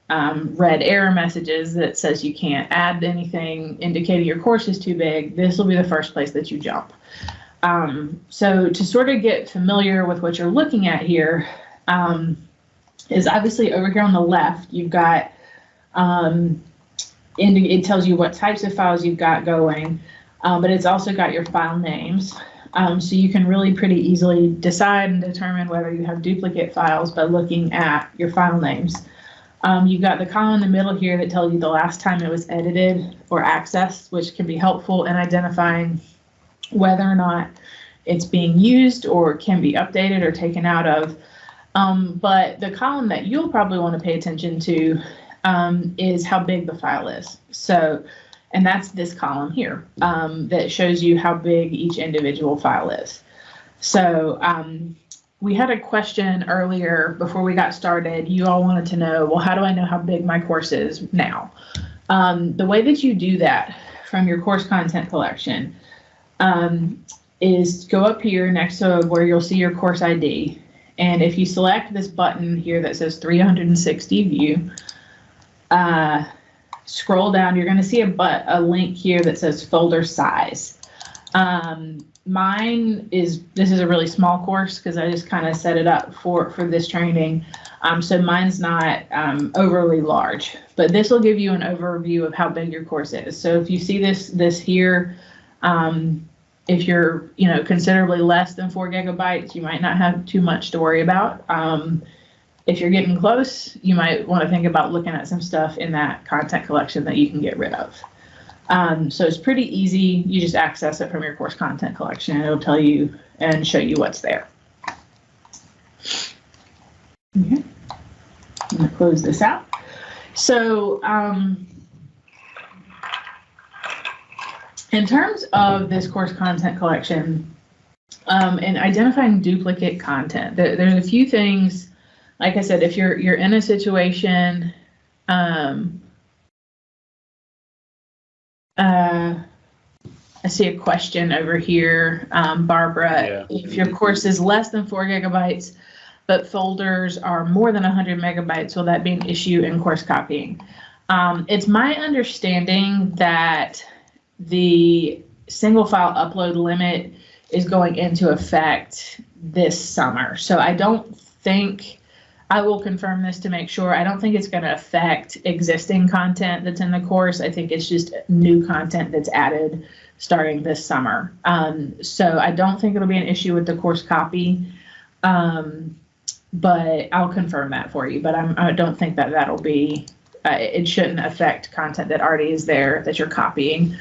red error messages that says you can't add anything indicating your course is too big, this will be the first place that you jump. So to sort of get familiar with what you're looking at here, is obviously over here on the left, you've got, it tells you what types of files you've got going. But it's also got your file names. So you can really pretty easily decide and determine whether you have duplicate files by looking at your file names. You've got the column in the middle here that tells you the last time it was edited or accessed, which can be helpful in identifying whether or not it's being used or can be updated or taken out of. But the column that you'll probably want to pay attention to is how big the file is. And that's this column here that shows you how big each individual file is. So we had a question earlier before we got started. You all wanted to know, well, how do I know how big my course is now? The way that you do that from your course content collection is go up here next to where you'll see your course ID. And if you select this button here that says 360 view, scroll down, you're going to see a link here that says folder size. This is a really small course because I just kind of set it up for this training. So mine's not overly large, but this will give you an overview of how big your course is. So if you see this here, if you're considerably less than 4 gigabytes, you might not have too much to worry about. If you're getting close, you might want to think about looking at some stuff in that content collection that you can get rid of. So it's pretty easy. You just access it from your course content collection and it'll tell you and show you what's there. Okay. I'm going to close this out. So in terms of this course content collection and identifying duplicate content, there's a few things. Like I said, if you're in a situation, I see a question over here, Barbara. Yeah. If your course is less than 4 gigabytes, but folders are more than 100 megabytes, will that be an issue in course copying? It's my understanding that the single file upload limit is going into effect this summer. So I don't think, I will confirm this to make sure. I don't think it's going to affect existing content that's in the course. I think it's just new content that's added starting this summer. So I don't think it'll be an issue with the course copy, but I'll confirm that for you. But I don't think that that'll be, it shouldn't affect content that already is there that you're copying.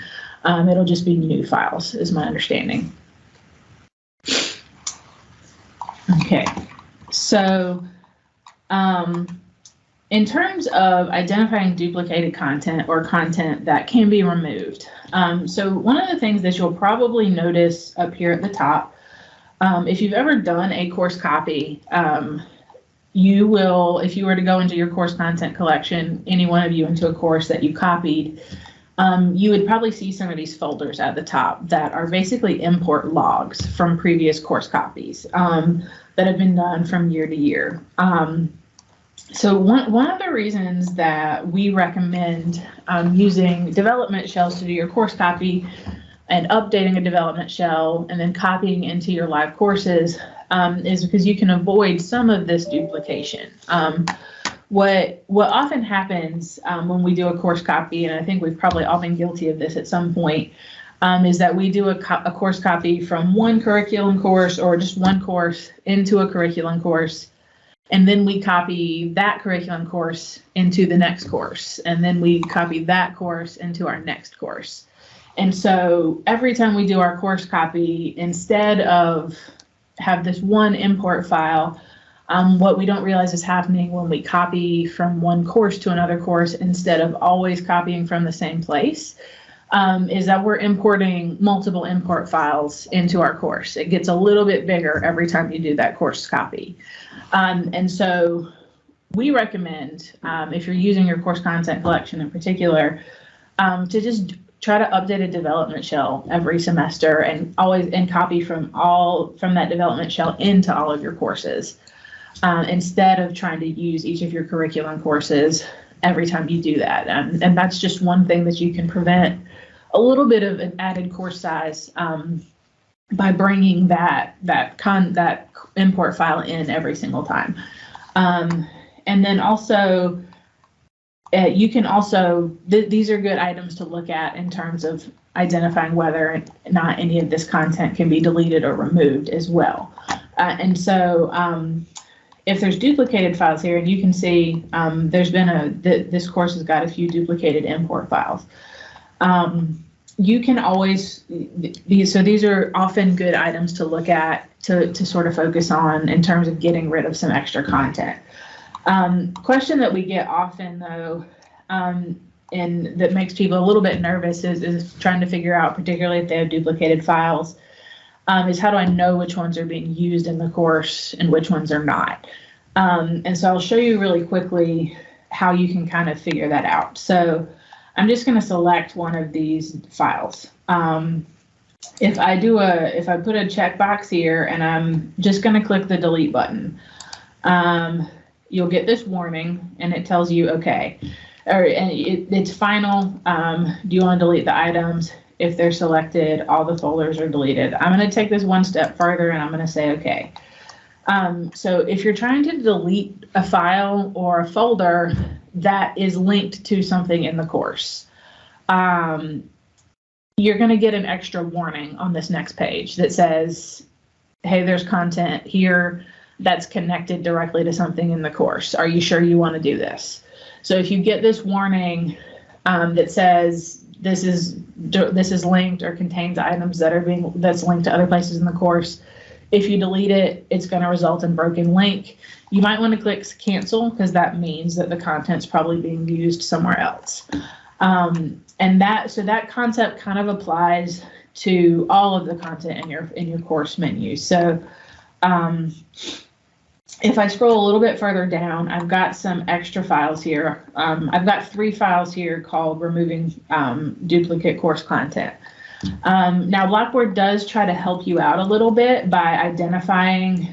It'll just be new files is my understanding. Okay, so in terms of identifying duplicated content or content that can be removed, so one of the things that you'll probably notice up here at the top, if you've ever done a course copy, you will, if you were to go into your course content collection, any one of you into a course that you copied, you would probably see some of these folders at the top that are basically import logs from previous course copies that have been done from year to year. So one of the reasons that we recommend using development shells to do your course copy and updating a development shell and then copying into your live courses is because you can avoid some of this duplication. What often happens when we do a course copy, and I think we've probably all been guilty of this at some point, is that we do a course copy from one curriculum course or just one course into a curriculum course, and then we copy that curriculum course into the next course, and then we copy that course into our next course. And so every time we do our course copy, instead of have this one import file, what we don't realize is happening when we copy from one course to another course instead of always copying from the same place, is that we're importing multiple import files into our course. It gets a little bit bigger every time you do that course copy. And so we recommend, if you're using your course content collection in particular, to just try to update a development shell every semester and always copy from that development shell into all of your courses, instead of trying to use each of your curriculum courses every time you do that. And that's just one thing that you can prevent a little bit of an added course size by bringing that import file in every single time. And then also, you can also, these are good items to look at in terms of identifying whether or not any of this content can be deleted or removed as well. And so if there's duplicated files here, and you can see there's been this course has got a few duplicated import files. You can always, these are often good items to look at to sort of focus on in terms of getting rid of some extra content. Question that we get often though, and that makes people a little bit nervous is trying to figure out, particularly if they have duplicated files, is how do I know which ones are being used in the course and which ones are not? And so I'll show you really quickly how you can kind of figure that out. So I'm just going to select one of these files. If I put a checkbox here and I'm just going to click the delete button, you'll get this warning and it tells you, okay, it's final. Do you want to delete the items? If they're selected, all the folders are deleted. I'm going to take this one step further and I'm going to say, okay. So if you're trying to delete a file or a folder that is linked to something in the course, you're going to get an extra warning on this next page that says, hey, there's content here that's connected directly to something in the course. Are you sure you want to do this? So if you get this warning that says this is linked or contains items that's linked to other places in the course, if you delete it, it's going to result in broken link. You might want to click cancel because that means that the content's probably being used somewhere else. And that concept kind of applies to all of the content in your course menu. So if I scroll a little bit further down, I've got some extra files here. I've got 3 files here called removing duplicate course content. Now, Blackboard does try to help you out a little bit by identifying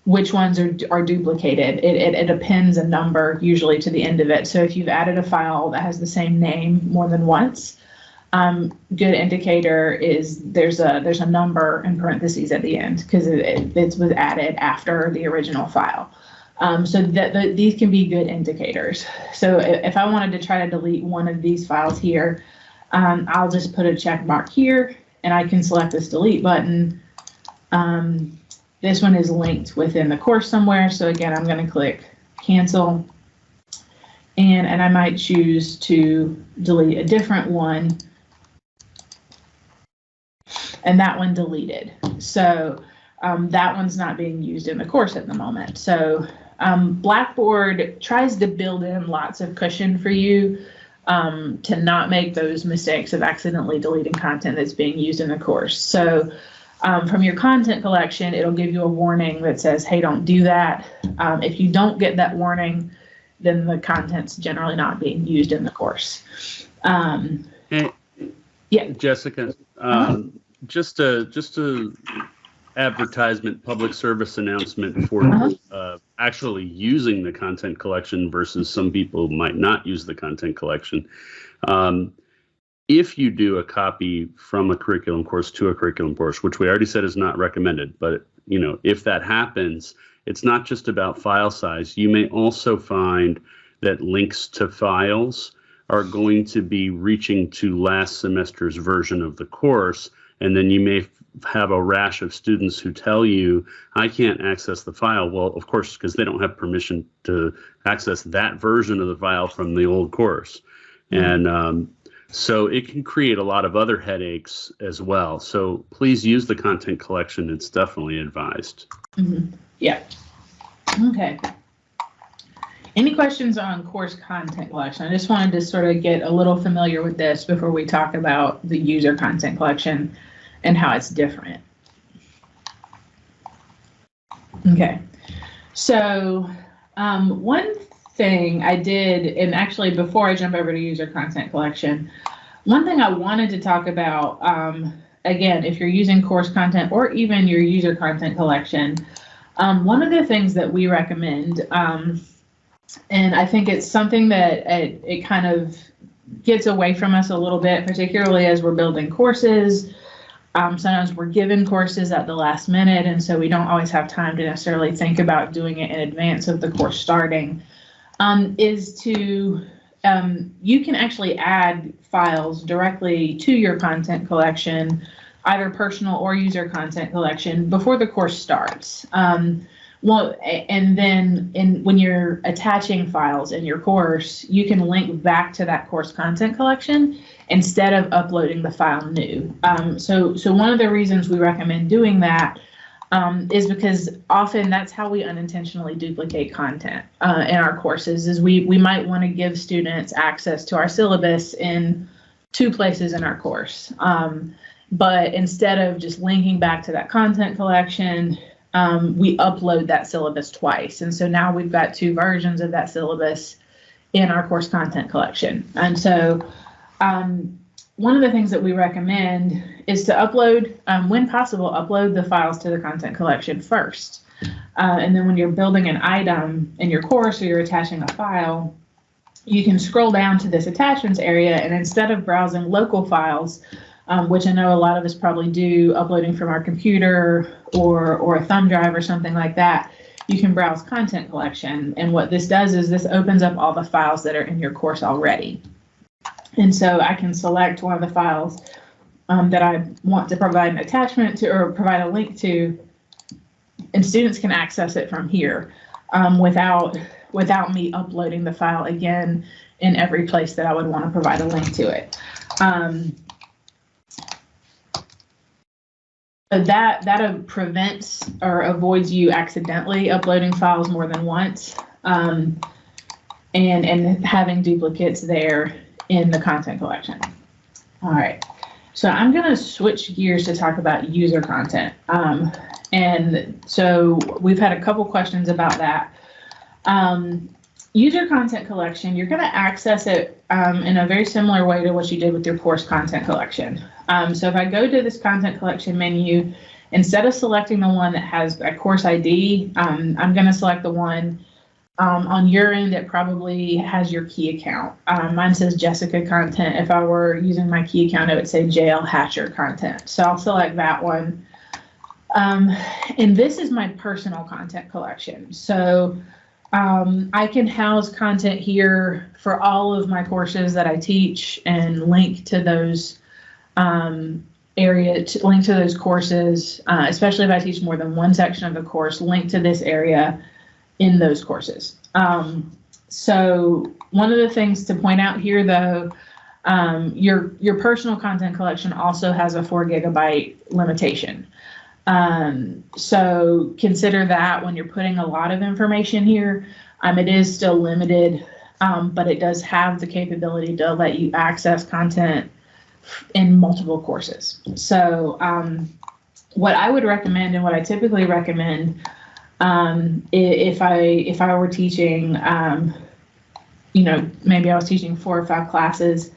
which ones are duplicated. It appends a number usually to the end of it. So if you've added a file that has the same name more than once, good indicator is there's a number in parentheses at the end because it was added after the original file. So these can be good indicators. So if I wanted to try to delete one of these files here, I'll just put a check mark here and I can select this delete button. This one is linked within the course somewhere. So again, I'm going to click cancel and I might choose to delete a different one. And that one deleted. So that one's not being used in the course at the moment. So Blackboard tries to build in lots of cushion for you to not make those mistakes of accidentally deleting content that's being used in the course. So from your content collection, it'll give you a warning that says, hey, don't do that. If you don't get that warning, then the content's generally not being used in the course. Yeah, Jessica, just a advertisement, public service announcement for actually using the content collection versus some people might not use the content collection. if you do a copy from a curriculum course to a curriculum course, which we already said is not recommended, but if that happens, it's not just about file size. You may also find that links to files are going to be reaching to last semester's version of the course, and then you may have a rash of students who tell you, I can't access the file. Well, of course, because they don't have permission to access that version of the file from the old course. And so it can create a lot of other headaches as well. So please use the content collection. It's definitely advised. Yeah. Okay. Any questions on course content collection? I just wanted to sort of get a little familiar with this before we talk about the user content collection and how it's different. Okay. So one thing I did, and actually before I jump over to user content collection, one thing I wanted to talk about, again, if you're using course content or even your user content collection, one of the things that we recommend, and I think it's something that it kind of gets away from us a little bit, particularly as we're building courses. Sometimes we're given courses at the last minute, and so we don't always have time to necessarily think about doing it in advance of the course starting. Is to, you can actually add files directly to your content collection, either personal or user content collection, before the course starts. Well, and then when you're attaching files in your course, you can link back to that course content collection instead of uploading the file new. So one of the reasons we recommend doing that is because often that's how we unintentionally duplicate content in our courses. Is we might want to give students access to our syllabus in 2 places in our course. But instead of just linking back to that content collection, we upload that syllabus twice. And so now we've got 2 versions of that syllabus in our course content collection. And so one of the things that we recommend is to upload, when possible, upload the files to the content collection first. And then when you're building an item in your course or you're attaching a file, you can scroll down to this attachments area, and instead of browsing local files, which I know a lot of us probably do, uploading from our computer or a thumb drive or something like that, you can browse content collection. And what this does is this opens up all the files that are in your course already. And so I can select one of the files that I want to provide an attachment to or provide a link to, and students can access it from here without me uploading the file again in every place that I would want to provide a link to it. That prevents or avoids you accidentally uploading files more than once and having duplicates there in the content collection. All right, so I'm going to switch gears to talk about user content. And so we've had a couple questions about that. User content collection, you're going to access it in a very similar way to what you did with your course content collection. So if I go to this content collection menu, instead of selecting the one that has a course ID, I'm going to select the one on your end. It probably has your key account. Mine says Jessica content. If I were using my key account, it would say JL Hatcher content. So I'll select that one. And this is my personal content collection. So I can house content here for all of my courses that I teach and link to those link to those courses, especially if I teach more than one section of the course, link to this area in those courses. So one of the things to point out here, though, your personal content collection also has a 4 GB limitation. So consider that when you're putting a lot of information here. It is still limited, but it does have the capability to let you access content in multiple courses. So what I would recommend, and what I typically recommend, if I were teaching, maybe I was teaching 4 or 5 classes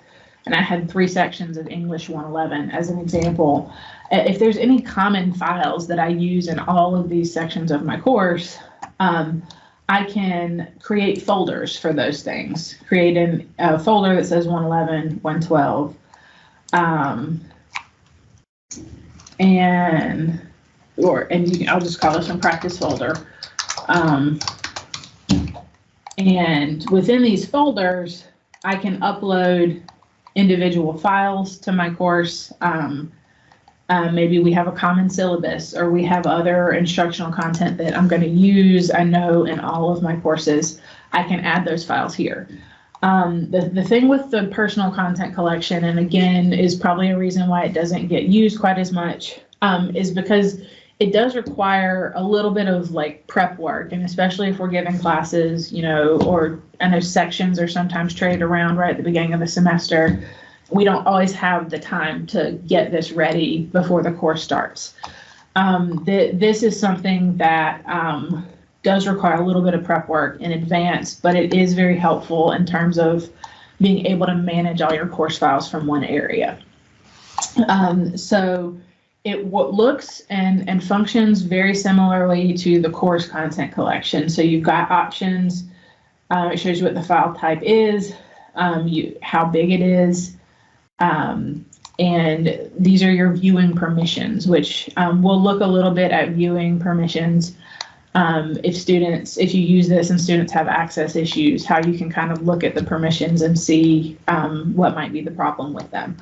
and I had 3 sections of English 111 as an example. If there's any common files that I use in all of these sections of my course, I can create folders for those things. Create a folder that says 111, 112, And I'll just call this one practice folder. And within these folders, I can upload individual files to my course. Maybe we have a common syllabus, or we have other instructional content that I'm going to use, I know, in all of my courses. I can add those files here. The thing with the personal content collection, and again, is probably a reason why it doesn't get used quite as much, is because it does require a little bit of like prep work, and especially if we're giving classes, you know, or I know sections are sometimes traded around right at the beginning of the semester. We don't always have the time to get this ready before the course starts. This is something that does require a little bit of prep work in advance, but it is very helpful in terms of being able to manage all your course files from one area. So it looks and functions very similarly to the course content collection. So you've got options. It shows you what the file type is, how big it is, and these are your viewing permissions, which we'll look a little bit at viewing permissions. If you use this and students have access issues, how you can kind of look at the permissions and see what might be the problem with them.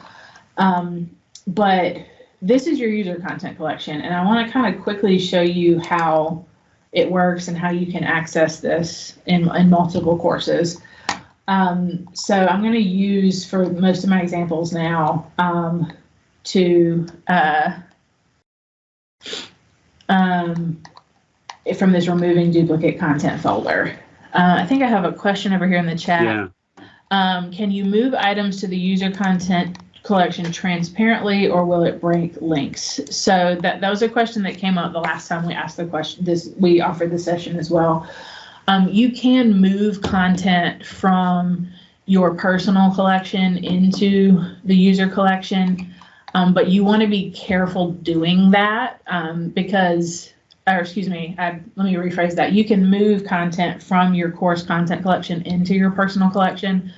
But this is your user content collection, and I want to kind of quickly show you how it works and how you can access this in multiple courses. So I'm going to use, for most of my examples now, from this removing duplicate content folder. I think I have a question over here in the chat. Yeah. Can you move items to the user content collection transparently, or will it break links? So that was a question that came up the last time we asked the question. We offered the session as well. You can move content from your personal collection into the user collection, but you want to be careful doing that because, or excuse me, let me rephrase that. You can move content from your course content collection into your personal collection,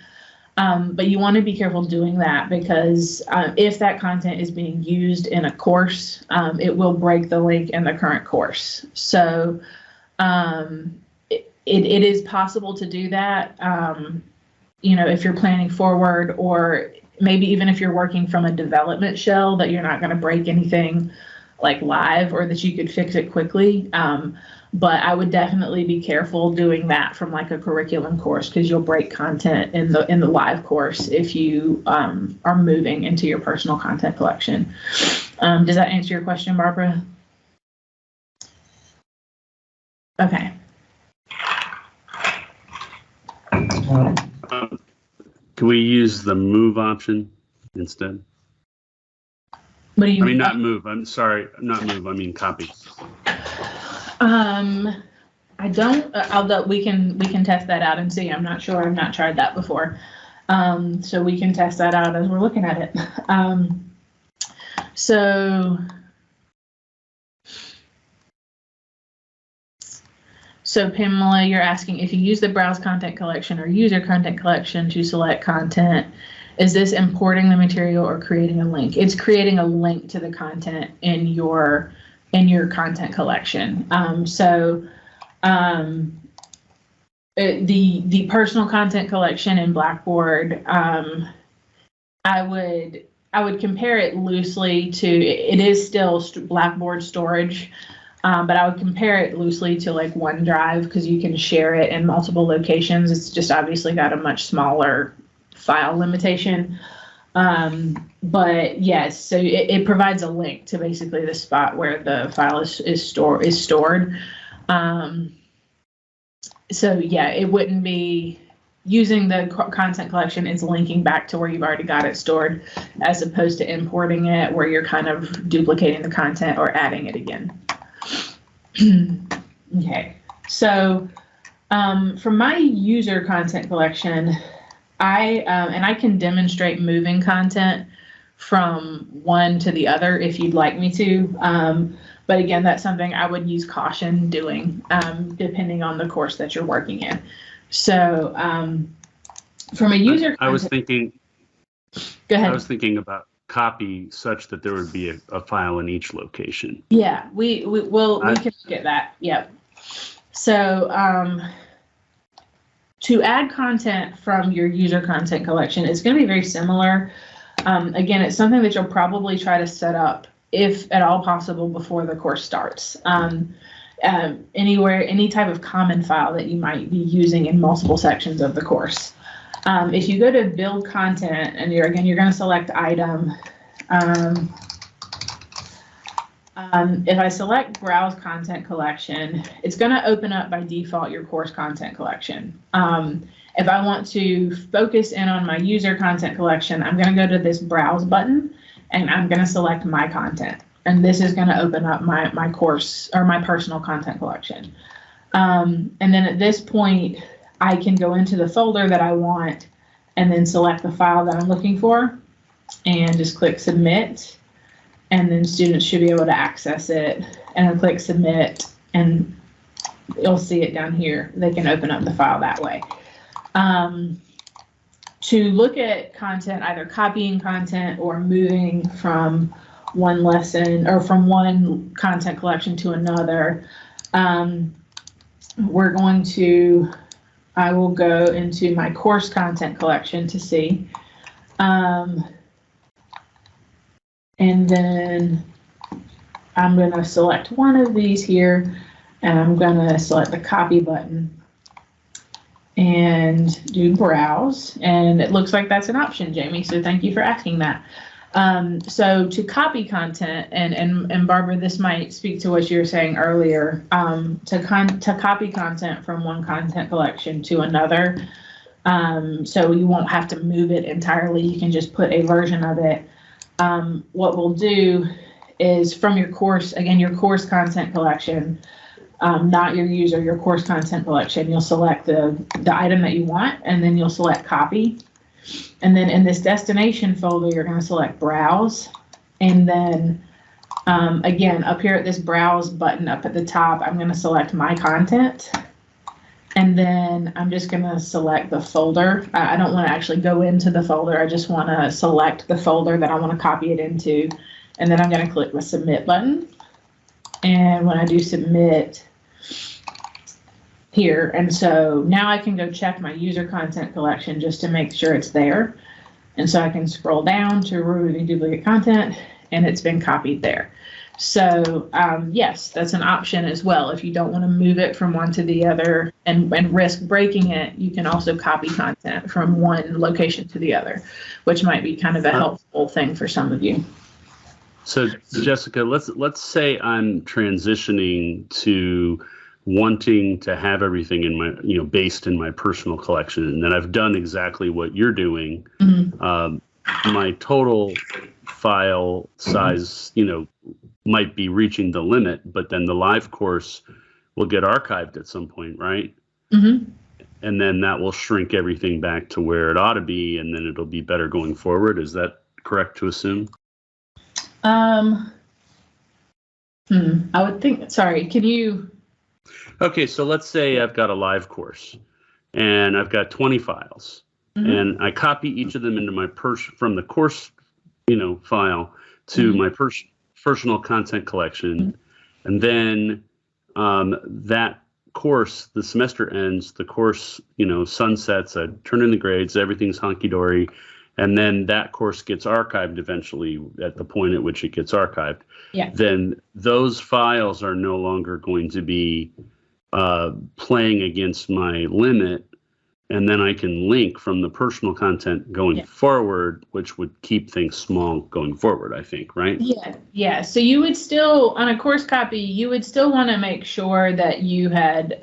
but you want to be careful doing that because if that content is being used in a course, it will break the link in the current course. So it is possible to do that, you know, if you're planning forward, or maybe even if you're working from a development shell that you're not going to break anything like live, or that you could fix it quickly. But I would definitely be careful doing that from like a curriculum course, because you'll break content in the live course if you are moving into your personal content collection. Does that answer your question, Barbara? Okay. Can we use the move option instead? What do you mean? I mean, not move. I'm sorry, not move. I mean, copy. I don't. Although we can test that out and see. I'm not sure. I've not tried that before. So we can test that out as we're looking at it. So Pamela, you're asking if you use the browse content collection or user content collection to select content, is this importing the material or creating a link? It's creating a link to the content in your content collection. The personal content collection in Blackboard, I would compare it loosely to, it is still Blackboard Storage. But I would compare it loosely to like OneDrive, because you can share it in multiple locations. It's just obviously got a much smaller file limitation. But yes, so it provides a link to basically the spot where the file is stored. So yeah, it wouldn't be using the content collection. It's linking back to where you've already got it stored, as opposed to importing it where you're kind of duplicating the content or adding it again. Okay, so for my user content collection, I can demonstrate moving content from one to the other if you'd like me to. But again, that's something I would use caution doing, depending on the course that you're working in. So from a user, I was thinking. Go ahead. I was thinking about copy such that there would be a file in each location. Yeah, we can look at that. Yep. So to add content from your user content collection, it's going to be very similar. Again, it's something that you'll probably try to set up, if at all possible, before the course starts. Any type of common file that you might be using in multiple sections of the course. If you go to build content, and you're going to select item. If I select browse content collection, it's going to open up by default your course content collection. If I want to focus in on my user content collection, I'm going to go to this browse button and I'm going to select my content. And this is going to open up my course or my personal content collection. And then at this point, I can go into the folder that I want and then select the file that I'm looking for and just click submit. And then students should be able to access it, and I'll click submit and you'll see it down here. They can open up the file that way. To look at content, either copying content or moving from one lesson or from one content collection to another, I will go into my course content collection to see. And then I'm going to select one of these here, and I'm going to select the copy button and do browse. And it looks like that's an option, Jamie, so thank you for asking that. So to copy content, and Barbara, this might speak to what you were saying earlier, to copy content from one content collection to another, so you won't have to move it entirely. You can just put a version of it. What we'll do is from your course, again, your course content collection, not your user, your course content collection, you'll select the item that you want, and then you'll select copy. And then in this destination folder, you're going to select browse. And then again, up here at this browse button up at the top, I'm going to select my content. And then I'm just going to select the folder. I don't want to actually go into the folder. I just want to select the folder that I want to copy it into. And then I'm going to click the submit button. And when I do submit here, and so now I can go check my user content collection just to make sure it's there. And so I can scroll down to removing duplicate content, and it's been copied there. So yes, that's an option as well. If you don't want to move it from one to the other and risk breaking it, you can also copy content from one location to the other, which might be kind of a helpful thing for some of you. So Jessica, let's say I'm transitioning to wanting to have everything in my, based in my personal collection, and then I've done exactly what you're doing. Mm-hmm. My total file size, might be reaching the limit, but then the live course will get archived at some point, right? Mm-hmm. And then that will shrink everything back to where it ought to be, and then it'll be better going forward. Is that correct to assume? I would think, sorry, can you? Okay, so let's say I've got a live course and I've got 20 files, mm-hmm. and I copy each of them into my from the course, file to mm-hmm. my personal content collection. Mm-hmm. And then that course, the semester ends, the course, sunsets, I turn in the grades, everything's hunky-dory, and then that course gets archived eventually at the point at which it gets archived. Yeah. Then those files are no longer going to be playing against my limit, and then I can link from the personal content going forward, which would keep things small going forward, I think, right? Yeah. So you would still, on a course copy, you would still want to make sure that you had,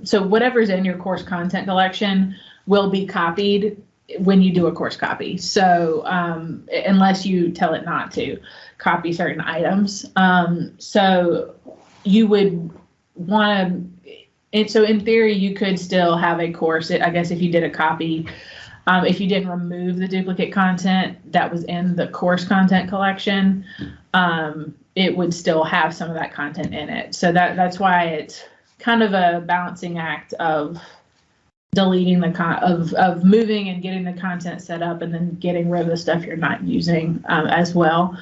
so whatever's in your course content collection will be copied when you do a course copy. So unless you tell it not to copy certain items. So you would want to, and so in theory, you could still have a course, I guess, if you did a copy, if you didn't remove the duplicate content that was in the course content collection, it would still have some of that content in it. So that's why it's kind of a balancing act of deleting of moving and getting the content set up and then getting rid of the stuff you're not using as well.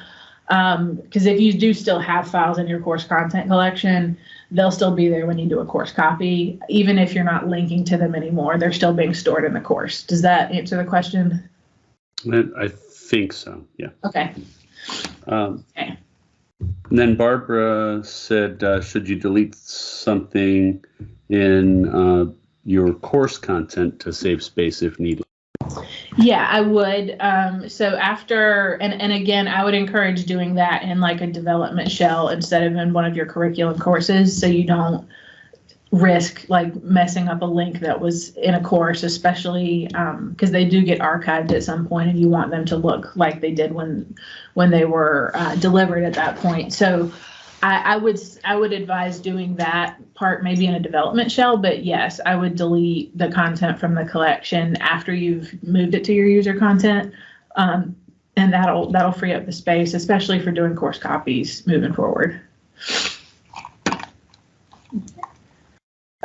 Because if you do still have files in your course content collection, they'll still be there when you do a course copy. Even if you're not linking to them anymore, they're still being stored in the course. Does that answer the question? I think so, yeah. Okay. Okay. And then Barbara said, should you delete something in your course content to save space if needed? Yeah, I would. So after, and again, I would encourage doing that in like a development shell instead of in one of your curriculum courses, so you don't risk like messing up a link that was in a course, especially because they do get archived at some point and you want them to look like they did when they were delivered at that point. So I would advise doing that part maybe in a development shell, but yes, I would delete the content from the collection after you've moved it to your user content, and that'll free up the space, especially for doing course copies moving forward.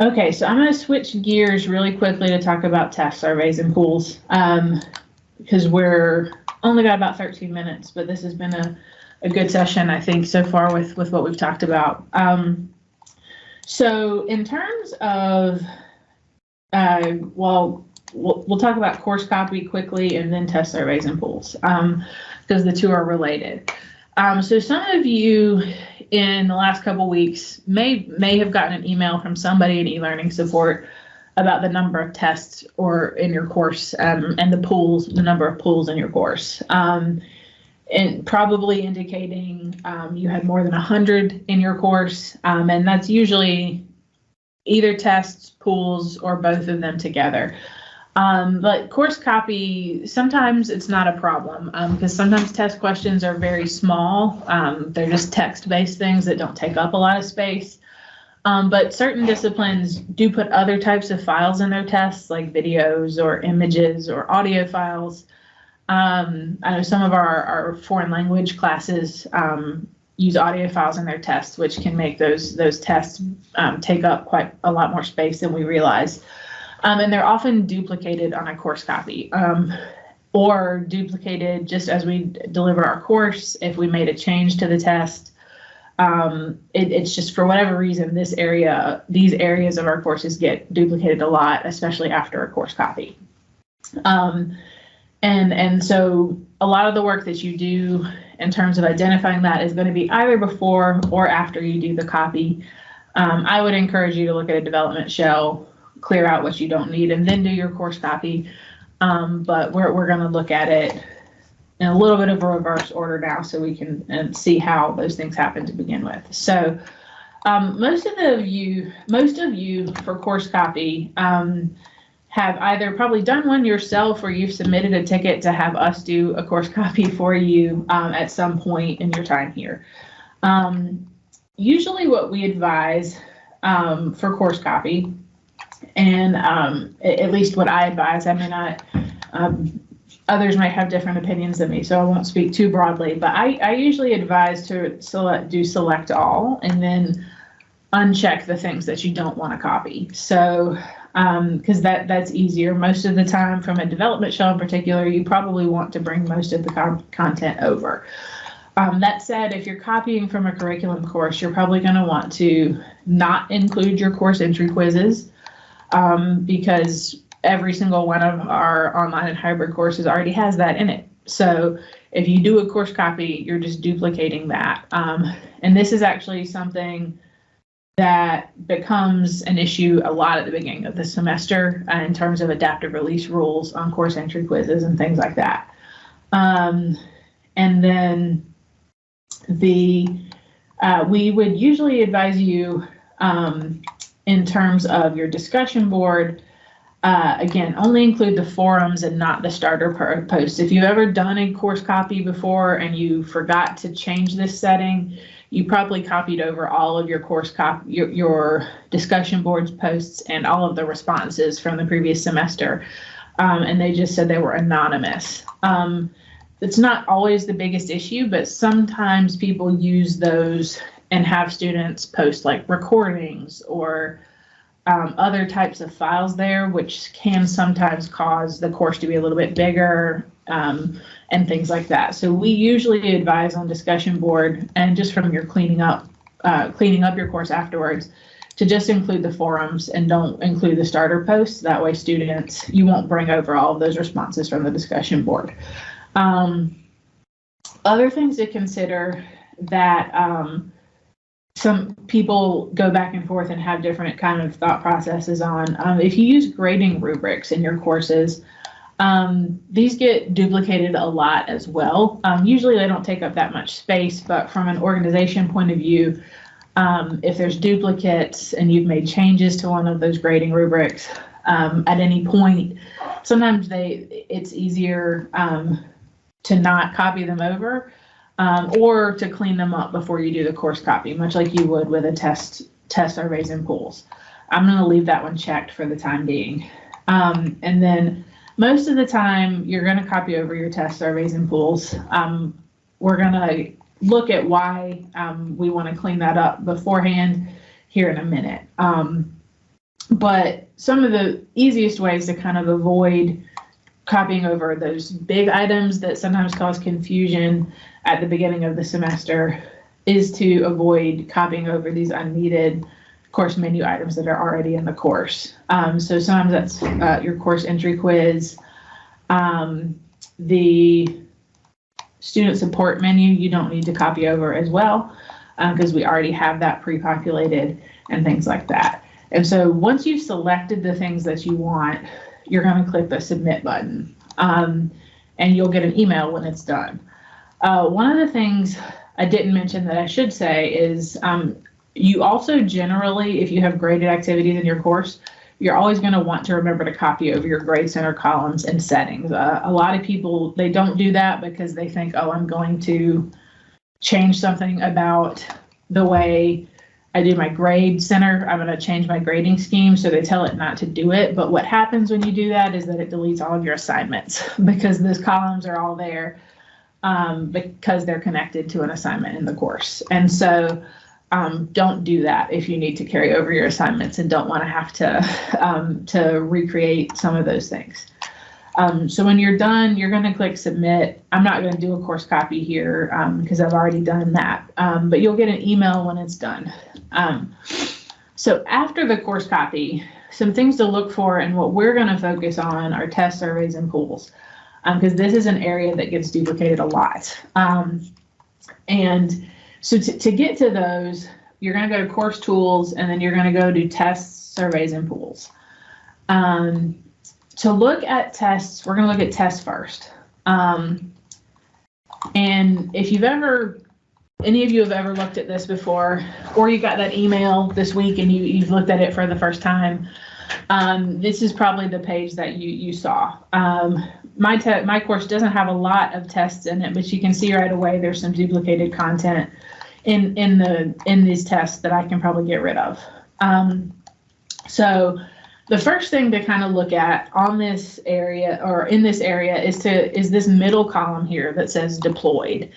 Okay, so I'm going to switch gears really quickly to talk about test surveys and pools, because we're only got about 13 minutes, but this has been a good session, I think, so far with what we've talked about. So in terms of, well, we'll talk about course copy quickly and then test surveys and pools, because the two are related. So some of you in the last couple weeks may have gotten an email from somebody in e-learning support about the number of tests or in your course, and the number of pools in your course. And probably indicating you had more than 100 in your course, and that's usually either tests, pools, or both of them together. But course copy, sometimes it's not a problem because sometimes test questions are very small. They're just text-based things that don't take up a lot of space. But certain disciplines do put other types of files in their tests, like videos or images or audio files. I know some of our foreign language classes use audio files in their tests, which can make those tests take up quite a lot more space than we realize. And they're often duplicated on a course copy, or duplicated just as we deliver our course. If we made a change to the test, it's just for whatever reason, these areas of our courses get duplicated a lot, especially after a course copy. And so a lot of the work that you do in terms of identifying that is going to be either before or after you do the copy. I would encourage you to look at a development shell, clear out what you don't need, and then do your course copy. But we're going to look at it in a little bit of a reverse order now, so we can see how those things happen to begin with. So most of you for course copy have either probably done one yourself or you've submitted a ticket to have us do a course copy for you at some point in your time here. Usually what we advise for course copy, and at least what I advise, I may not, others might have different opinions than me, so I won't speak too broadly, but I usually advise to select all and then uncheck the things that you don't want to copy. So because that's easier. Most of the time from a development shell in particular, you probably want to bring most of the content over. That said, if you're copying from a curriculum course, you're probably going to want to not include your course entry quizzes because every single one of our online and hybrid courses already has that in it. So if you do a course copy, you're just duplicating that. And this is actually something that becomes an issue a lot at the beginning of the semester in terms of adaptive release rules on course entry quizzes and things like that. And then we would usually advise you in terms of your discussion board, again, only include the forums and not the starter posts. If you've ever done a course copy before and you forgot to change this setting, you probably copied over all of your your discussion boards posts and all of the responses from the previous semester, and they just said they were anonymous. It's not always the biggest issue, but sometimes people use those and have students post like recordings or other types of files there, which can sometimes cause the course to be a little bit bigger, and things like that. So we usually advise on discussion board, and just from your cleaning up your course afterwards, to just include the forums and don't include the starter posts. That way students, you won't bring over all of those responses from the discussion board. Other things to consider that some people go back and forth and have different kind of thought processes on. If you use grading rubrics in your courses, these get duplicated a lot as well. Usually they don't take up that much space, but from an organization point of view, if there's duplicates and you've made changes to one of those grading rubrics at any point, sometimes it's easier to not copy them over, or to clean them up before you do the course copy, much like you would with a test surveys and pools. I'm going to leave that one checked for the time being. And then most of the time you're going to copy over your test surveys and pools. We're going to look at why we want to clean that up beforehand here in a minute. But some of the easiest ways to kind of avoid copying over those big items that sometimes cause confusion at the beginning of the semester is to avoid copying over these unneeded course menu items that are already in the course. So sometimes that's your course entry quiz, the student support menu, you don't need to copy over as well, because we already have that pre-populated and things like that. And so once you've selected the things that you want, you're going to click the submit button, and you'll get an email when it's done. One of the things I didn't mention that I should say is you also generally, if you have graded activities in your course, you're always going to want to remember to copy over your grade center columns and settings. A lot of people, they don't do that because they think, oh, I'm going to change something about the way I do my grade center. I'm going to change my grading scheme, so they tell it not to do it. But what happens when you do that is that it deletes all of your assignments because those columns are all there because they're connected to an assignment in the course. And so don't do that if you need to carry over your assignments and don't want to have to recreate some of those things. So when you're done, you're going to click submit. I'm not going to do a course copy here because I've already done that, but you'll get an email when it's done. So after the course copy, some things to look for and what we're going to focus on are test surveys and pools, because this is an area that gets duplicated a lot. And so to get to those, you're going to go to course tools, and then you're going to go to tests, surveys, and pools. To look at tests, we're going to look at tests first. And if any of you have ever looked at this before, or you got that email this week and you've looked at it for the first time, this is probably the page that you saw. My course doesn't have a lot of tests in it, but you can see right away there's some duplicated content in these tests that I can probably get rid of. So the first thing to kind of look at on this area or in this area is this middle column here that says deployed.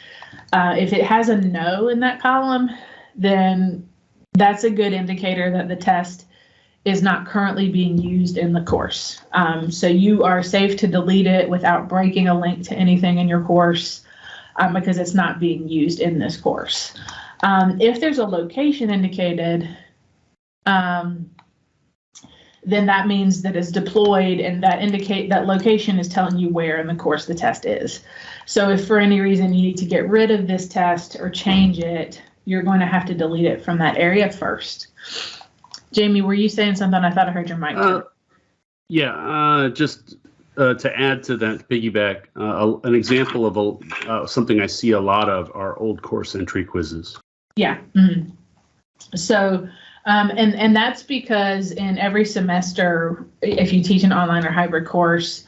If it has a no in that column, then that's a good indicator that the test is not currently being used in the course. So you are safe to delete it without breaking a link to anything in your course because it's not being used in this course. If there's a location indicated, then that means that it's deployed, and that location is telling you where in the course the test is. So if for any reason you need to get rid of this test or change it, you're going to have to delete it from that area first. Jamie, were you saying something? I thought I heard your mic. Just to add to that, piggyback, an example of something I see a lot of are old course entry quizzes. Yeah. Mm-hmm. So, and that's because in every semester, if you teach an online or hybrid course,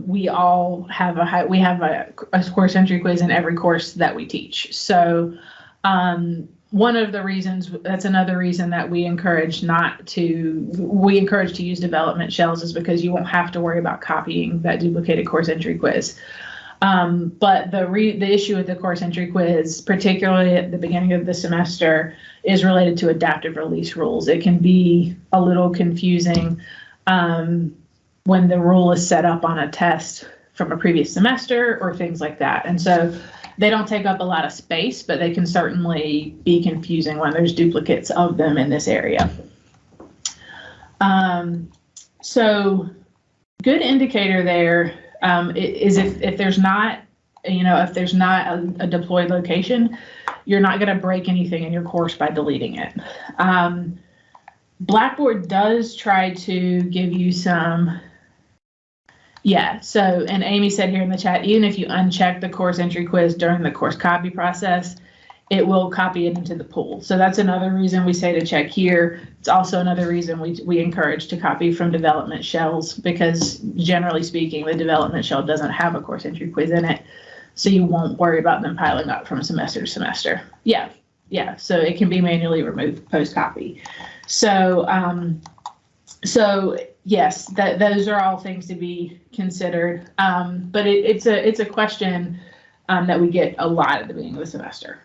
we all have a course entry quiz in every course that we teach. So, one of the reasons, that's another reason that we encourage to use development shells, is because you won't have to worry about copying that duplicated course entry quiz. But the issue with the course entry quiz, particularly at the beginning of the semester, is related to adaptive release rules. It can be a little confusing when the rule is set up on a test from a previous semester or things like that. And so they don't take up a lot of space, but they can certainly be confusing when there's duplicates of them in this area. So good indicator there is if there's not, if there's not a deployed location, you're not going to break anything in your course by deleting it. Blackboard does try to give you some, so, and Amy said here in the chat, even if you uncheck the course entry quiz during the course copy process, it will copy it into the pool. So that's another reason we say to check here. It's also another reason we encourage to copy from development shells, because generally speaking, the development shell doesn't have a course entry quiz in it. So you won't worry about them piling up from semester to semester. Yeah. So it can be manually removed post copy. So, yes, those are all things to be considered. But it's a question that we get a lot at the beginning of the semester.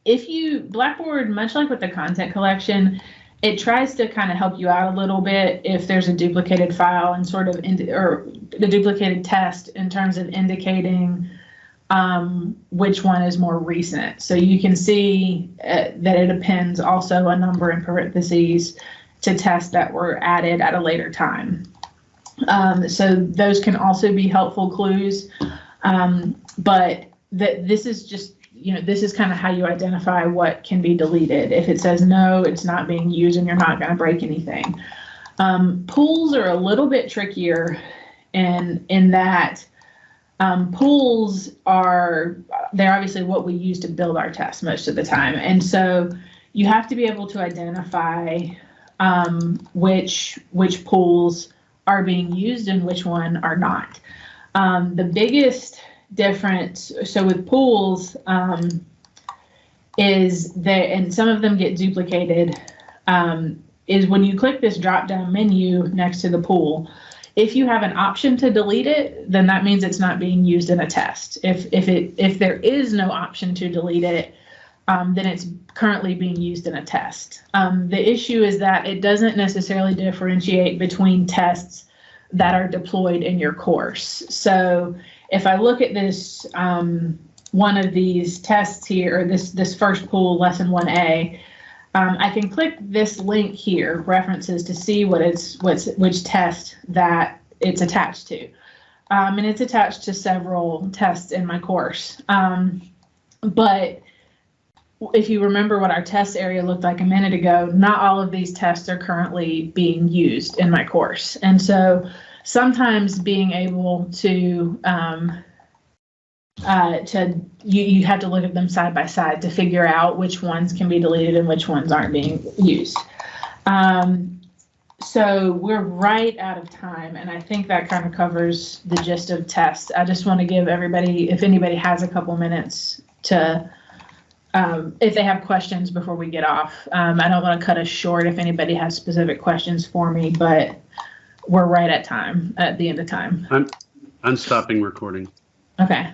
If Blackboard, much like with the content collection, it tries to kind of help you out a little bit if there's a duplicated file and sort of, or the duplicated test in terms of indicating which one is more recent. So you can see that it appends also a number in parentheses to tests that were added at a later time. So those can also be helpful clues, but this is just, this is kind of how you identify what can be deleted. If it says no, it's not being used and you're not going to break anything. Pools are a little bit trickier in that pools they're obviously what we use to build our tests most of the time. And so you have to be able to identify which pools are being used and which one are not. The biggest difference, so with pools, is that, and some of them get duplicated, is when you click this drop down menu next to the pool, if you have an option to delete it, then that means it's not being used in a test. If there is no option to delete it, then it's currently being used in a test. The issue is that it doesn't necessarily differentiate between tests that are deployed in your course. So if I look at this, one of these tests here, or this first pool, lesson 1A, I can click this link here, references, to see which test that it's attached to. And it's attached to several tests in my course. But if you remember what our test area looked like a minute ago, not all of these tests are currently being used in my course. And so sometimes being able to you have to look at them side by side to figure out which ones can be deleted and which ones aren't being used. So we're right out of time, and I think that kind of covers the gist of tests. I just want to give everybody, if anybody has a couple minutes to, if they have questions before we get off. I don't want to cut us short if anybody has specific questions for me, but we're right at time, at the end of time. I'm stopping recording. Okay.